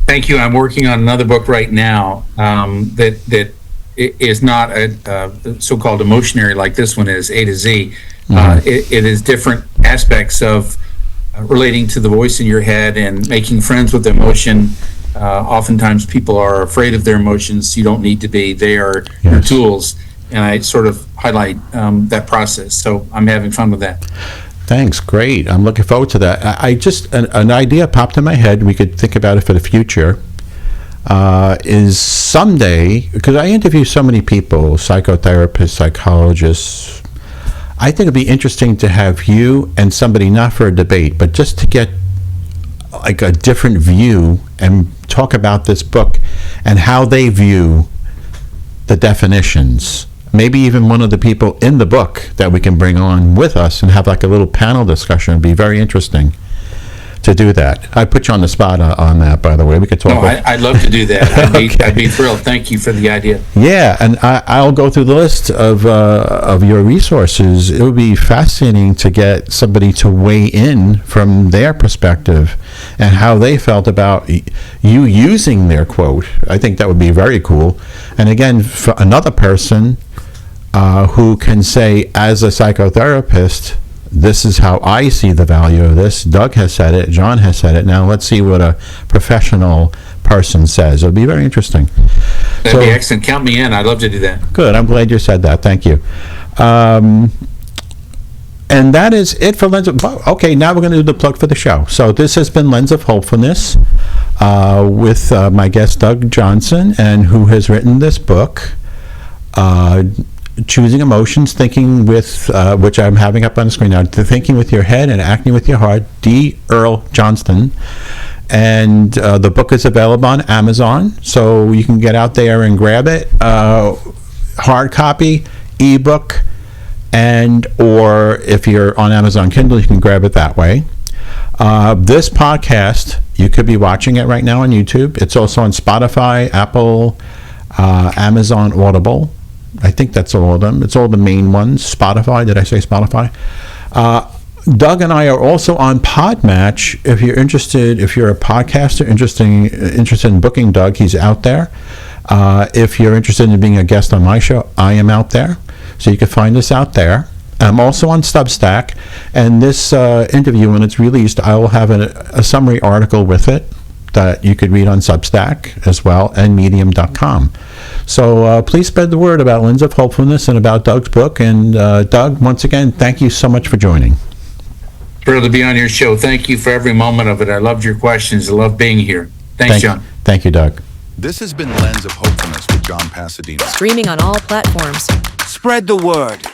Thank you. I'm working on another book right now that is not a so-called emotionary like this one is, A to Z. It is different aspects of relating to the voice in your head and making friends with emotion. Oftentimes people are afraid of their emotions. You don't need to be. They are your tools. And I sort of highlight that process. So I'm having fun with that. Thanks. Great. I'm looking forward to that. I just, an idea popped in my head. We could think about it for the future. Is someday, because I interview so many people, psychotherapists, psychologists, I think it'd be interesting to have you and somebody, not for a debate, but just to get like a different view and talk about this book and how they view the definitions. Maybe even one of the people in the book that we can bring on with us and have like a little panel discussion. It'd be very interesting to do that. I put you on the spot on that, by the way. We could talk. No, I'd love to do that. I'd be thrilled. Thank you for the idea. Yeah, and I'll go through the list of your resources. It would be fascinating to get somebody to weigh in from their perspective and how they felt about you using their quote. I think that would be very cool. And again, for another person who can say, as a psychotherapist, this is how I see the value of this. Doug has said it. John has said it. Now let's see what a professional person says. It'll be very interesting. That'd be excellent. Count me in. I'd love to do that. Good. I'm glad you said that. Thank you. And that is it for Lens of... Okay, now we're going to do the plug for the show. So this has been Lens of Hopefulness with my guest, Doug Johnston, and who has written this book, Choosing Emotions, Thinking with, which I'm having up on the screen now, Thinking with Your Head and Acting with Your Heart, D. Earl Johnston. And the book is available on Amazon, so you can get out there and grab it. Hard copy, ebook, and or if you're on Amazon Kindle, you can grab it that way. This podcast, you could be watching it right now on YouTube. It's also on Spotify, Apple, Amazon Audible. I think that's all of them. It's all the main ones. Spotify. Did I say Spotify? Doug and I are also on Podmatch. If you're interested, if you're a podcaster interested in booking Doug, he's out there. If you're interested in being a guest on my show, I am out there. So you can find us out there. I'm also on Substack. And this interview, when it's released, I will have a summary article with it that you could read on Substack as well, and medium.com. So please spread the word about Lens of Hopefulness and about Doug's book. And Doug, once again, thank you so much for joining. Thrilled to be on your show. Thank you for every moment of it. I loved your questions. I love being here. Thanks, John. Thank you, Doug. This has been Lens of Hopefulness with John Pasadena. Streaming on all platforms. Spread the word.